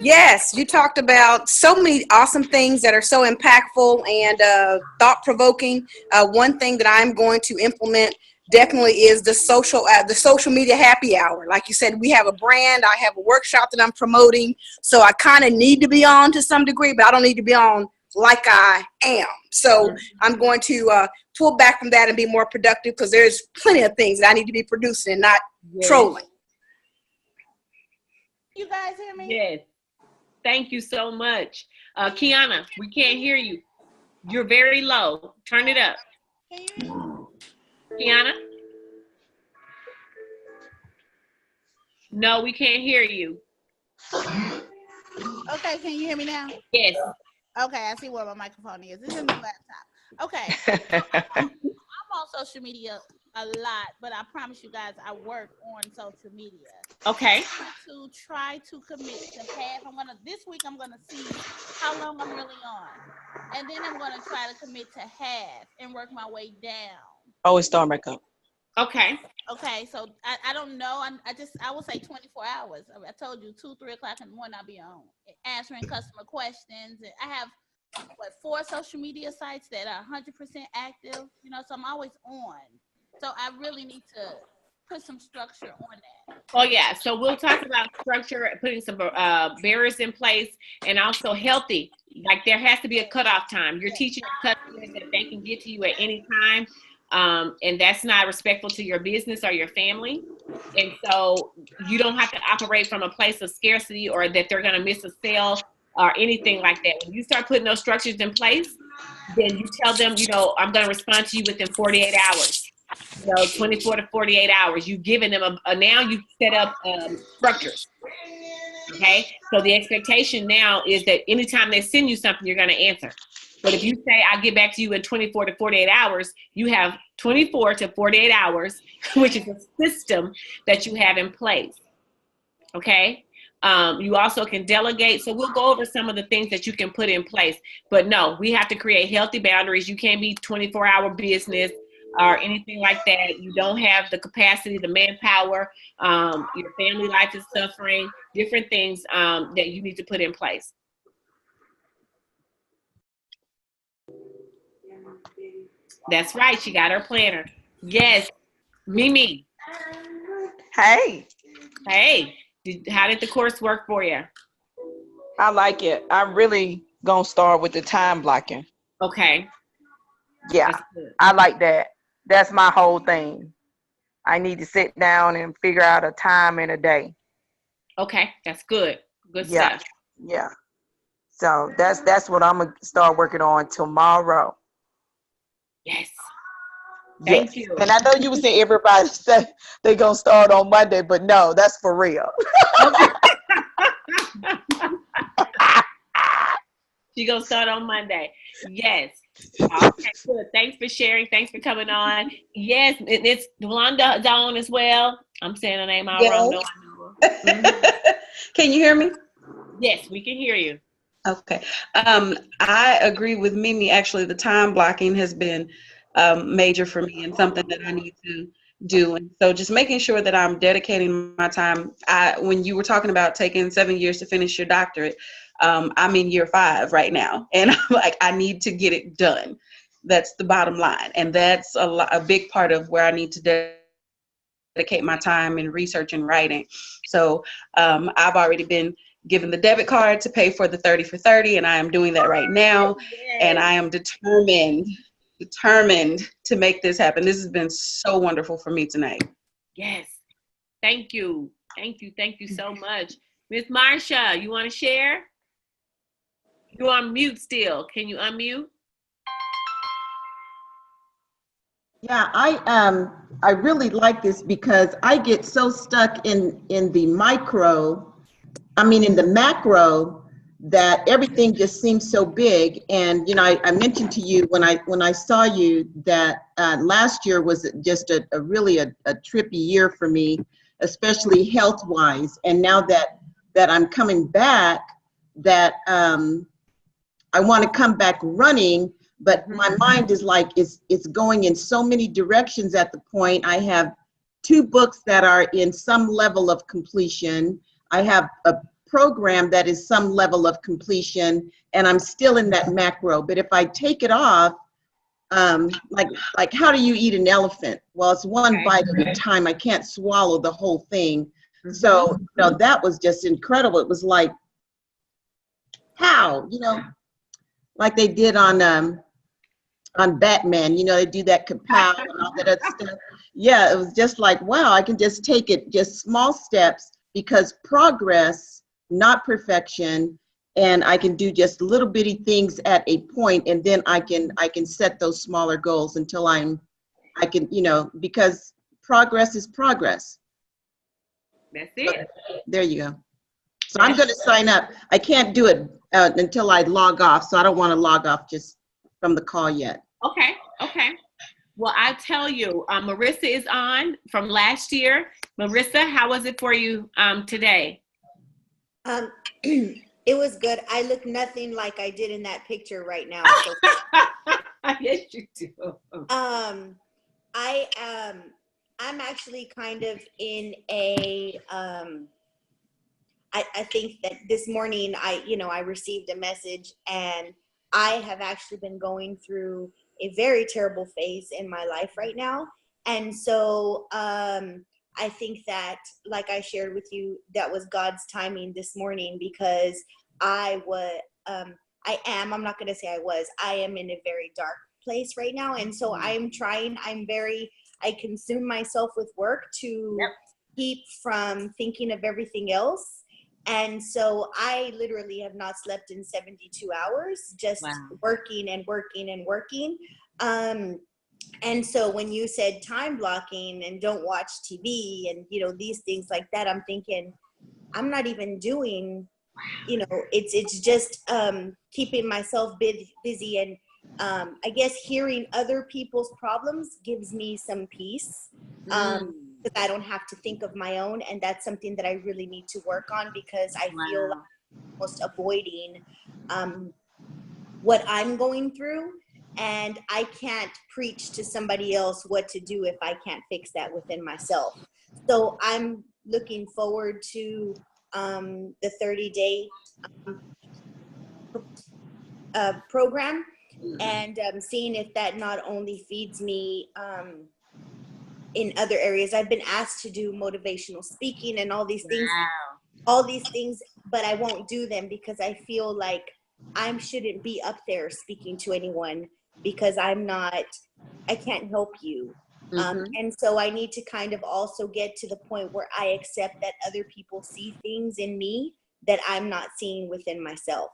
Speaker 4: Yes, you talked about so many awesome things that are so impactful and thought-provoking. One thing that I'm going to implement definitely is the social media happy hour. Like you said, we have a brand. I have a workshop that I'm promoting, so I kind of need to be on to some degree, but I don't need to be on like I am. So I'm going to pull back from that and be more productive because there's plenty of things that I need to be producing and not trolling.
Speaker 5: You guys hear me?
Speaker 1: Yes. Thank you so much. Kiana, we can't hear you. You're very low. Turn it up.
Speaker 5: Can you hear me?
Speaker 1: Kiana? No, we can't hear you.
Speaker 5: Okay, can you hear me now?
Speaker 1: Yes.
Speaker 5: Okay, I see where my microphone is. This is my laptop. Okay. I'm on social media a lot, but I promise you guys, I work on social media.
Speaker 1: Okay.
Speaker 5: To try to commit to half. This week I'm gonna see how long I'm really on. And then I'm gonna try to commit to half and work my way down.
Speaker 2: Oh, it's starting back up.
Speaker 1: Okay.
Speaker 5: Okay, so I don't know. I would say 24 hours. I told you 2, 3 o'clock in the morning I'll be on answering customer questions. And I have 4 social media sites that are 100% active. So I'm always on. So I really need to put some structure on that.
Speaker 1: Oh yeah. So we'll talk about structure, putting some barriers in place, and also healthy. Like there has to be a cutoff time. You're teaching your customers that they can get to you at any time. And that's not respectful to your business or your family. And so you don't have to operate from a place of scarcity or that they're going to miss a sale or anything like that. When you start putting those structures in place, then you tell them, I'm going to respond to you within 48 hours. 24 to 48 hours. You've given them now you set up structures. Okay. So the expectation now is that anytime they send you something, you're going to answer. But if you say, I'll get back to you in 24 to 48 hours, you have 24 to 48 hours, which is a system that you have in place. Okay. You also can delegate. So we'll go over some of the things that you can put in place. But no, we have to create healthy boundaries. You can't be 24-hour business or anything like that. You don't have the capacity, the manpower. Your family life is suffering. Different things that you need to put in place. That's right. She got her planner. Yes. Mimi.
Speaker 2: Hey,
Speaker 1: Hey. How did the course work for you?
Speaker 2: I like it. I'm really gonna start with the time blocking.
Speaker 1: Okay.
Speaker 2: Yeah, I like that. That's my whole thing. I need to sit down and figure out a time in a day.
Speaker 1: Okay. That's good. Good
Speaker 2: Yeah,
Speaker 1: stuff.
Speaker 2: yeah. So that's what I'm gonna start working on tomorrow.
Speaker 1: Yes.
Speaker 2: Yes.
Speaker 1: Thank you.
Speaker 2: And I know you was saying everybody say they gonna start on Monday, but no, that's for real.
Speaker 1: Okay. She gonna start on Monday. Yes. Okay, good. Thanks for sharing. Thanks for coming on. Yes, it's Wanda on as well. I'm saying her name all wrong. No, I know her. Mm-hmm.
Speaker 6: Can you hear me?
Speaker 1: Yes, we can hear you.
Speaker 6: Okay. I agree with Mimi. Actually, the time blocking has been major for me and something that I need to do. And so just making sure that I'm dedicating my time. When you were talking about taking 7 years to finish your doctorate, I'm in year 5 right now. And I'm like, I need to get it done. That's the bottom line. And that's a big part of where I need to dedicate my time in research and writing. So I've already been given the debit card to pay for the 30 for 30, and I am doing that right now.
Speaker 1: Yes.
Speaker 6: And I am determined to make this happen. This has been so wonderful for me tonight.
Speaker 1: Yes. Thank you. Thank you. Thank you so much. Miss Marsha, you want to share? You're on mute still. Can you unmute?
Speaker 7: Yeah, I really like this because I get so stuck in the in the macro, that everything just seems so big. And I mentioned to you when I saw you that last year was just a really a trippy year for me, especially health wise. And now that I'm coming back, that I want to come back running. But my mind is like, it's going in so many directions at the point. I have 2 books that are in some level of completion. I have a program that is some level of completion, and I'm still in that macro. But if I take it off, like how do you eat an elephant? Well, it's one bite at a time. I can't swallow the whole thing. So, that was just incredible. It was like, how, like they did on Batman, they do that kapow and all that other stuff. Yeah, it was just like, wow, I can just take it, just small steps, because progress, not perfection, and I can do just little bitty things at a point, and then I can set those smaller goals until I can, because progress is progress.
Speaker 1: That's it.
Speaker 7: There you go. So I'm going to sign up. I can't do it until I log off, so I don't want to log off just from the call yet.
Speaker 1: Okay. Well, I tell you, Marissa is on from last year. Marissa, how was it for you today?
Speaker 8: It was good. I look nothing like I did in that picture right now. So,
Speaker 1: Yes, you do.
Speaker 8: I'm actually kind of in a, I think that this morning I received a message, and I have actually been going through a very terrible phase in my life right now. And so, I think that, like I shared with you, that was God's timing this morning, because I am, I'm not going to say I am in a very dark place right now. And so I consume myself with work to keep from thinking of everything else. And so I literally have not slept in 72 hours, just working and working and working. And so when you said time blocking and don't watch TV and, these things like that, I'm thinking, I'm not even doing, it's just keeping myself busy. And I guess hearing other people's problems gives me some peace, because I don't have to think of my own. And that's something that I really need to work on, because I feel like I'm almost avoiding what I'm going through. And I can't preach to somebody else what to do if I can't fix that within myself. So I'm looking forward to the 30-day program, and seeing if that not only feeds me in other areas. I've been asked to do motivational speaking and all these things, but I won't do them because I feel like I shouldn't be up there speaking to anyone, because I can't help you. And so I need to kind of also get to the point where I accept that other people see things in me that I'm not seeing within myself.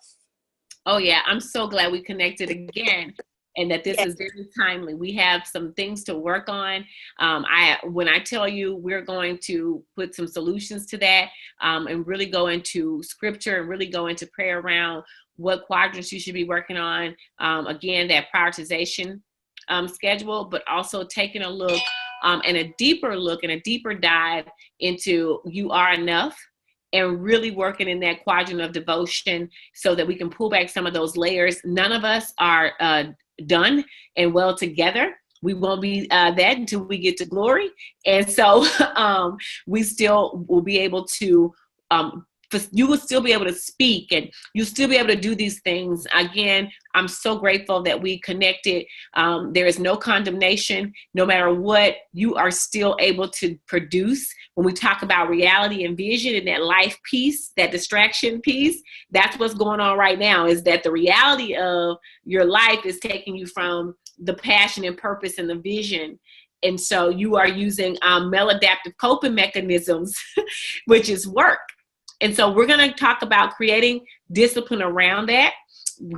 Speaker 1: Oh yeah, I'm so glad we connected again, and that this is very timely. We have some things to work on. When I tell you we're going to put some solutions to that, and really go into scripture and really go into prayer around what quadrants you should be working on. Again, that prioritization schedule, but also taking a look and a deeper look and a deeper dive into you are enough, and really working in that quadrant of devotion so that we can pull back some of those layers. None of us are done and well together. We won't be that until we get to glory. And so we still will be able to, you will still be able to speak, and you'll still be able to do these things. Again, I'm so grateful that we connected. There is no condemnation. No matter what, you are still able to produce. When we talk about reality and vision and that life piece, that distraction piece, that's what's going on right now, is that the reality of your life is taking you from the passion and purpose and the vision. And so you are using maladaptive coping mechanisms, which is work. And so we're going to talk about creating discipline around that,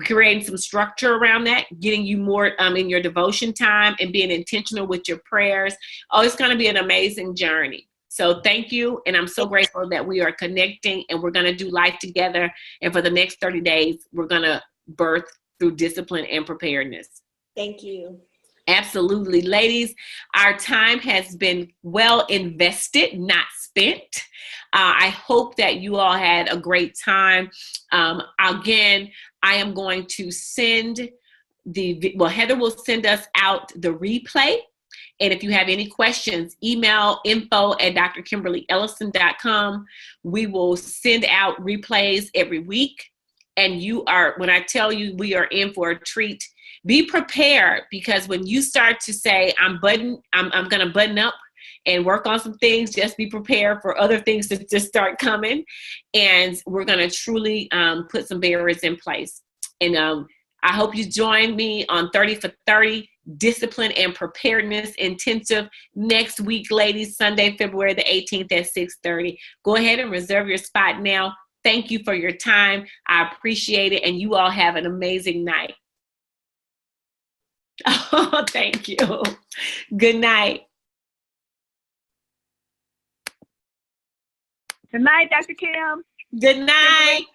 Speaker 1: creating some structure around that, getting you more in your devotion time and being intentional with your prayers. Oh, it's going to be an amazing journey. So thank you. And I'm so grateful that we are connecting, and we're going to do life together. And for the next 30 days, we're going to birth through discipline and preparedness.
Speaker 8: Thank you.
Speaker 1: Absolutely. Ladies, our time has been well invested, not spent. I hope that you all had a great time. Again, I am going to send Heather will send us out the replay. And if you have any questions, email info@drkimberlyellison.com. We will send out replays every week. And when I tell you we are in for a treat, be prepared, because when you start to say, I'm going to button up and work on some things, just be prepared for other things to just start coming. And we're going to truly put some barriers in place. And I hope you join me on 30 for 30 Discipline and Preparedness Intensive next week, ladies, Sunday, February the 18th at 6:30. Go ahead and reserve your spot now. Thank you for your time. I appreciate it. And you all have an amazing night. Oh, thank you. Good night.
Speaker 9: Good night, Dr. Kim.
Speaker 1: Good night.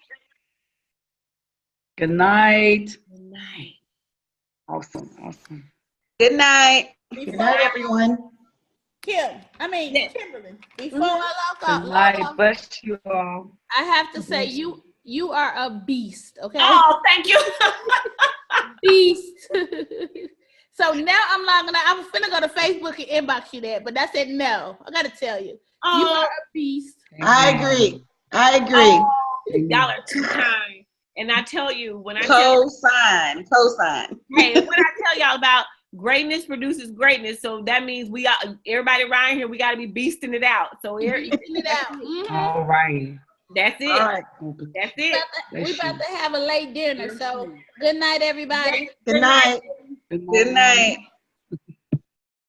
Speaker 10: Good night.
Speaker 1: Good night.
Speaker 9: Awesome.
Speaker 6: Good night.
Speaker 7: Good night, everyone.
Speaker 5: Kimberly, before I
Speaker 9: Good night. Bless you all.
Speaker 5: I have to say you are a beast, okay?
Speaker 1: Oh, thank you.
Speaker 5: Beast. So now I'm logging out. I was finna go to Facebook and inbox you that, but I said no. I gotta tell you. You are a beast.
Speaker 7: I agree.
Speaker 1: Oh, y'all are too kind. And I tell you, when I
Speaker 6: co-sign.
Speaker 1: Hey, when I tell y'all about greatness produces greatness, so that means we got everybody around here. We got to be beasting it out. So beasting
Speaker 5: it out. Mm-hmm.
Speaker 9: All right.
Speaker 1: That's it.
Speaker 7: All right.
Speaker 1: That's it.
Speaker 5: We about to have a late dinner. So good night, everybody.
Speaker 7: Good night.
Speaker 6: Good night.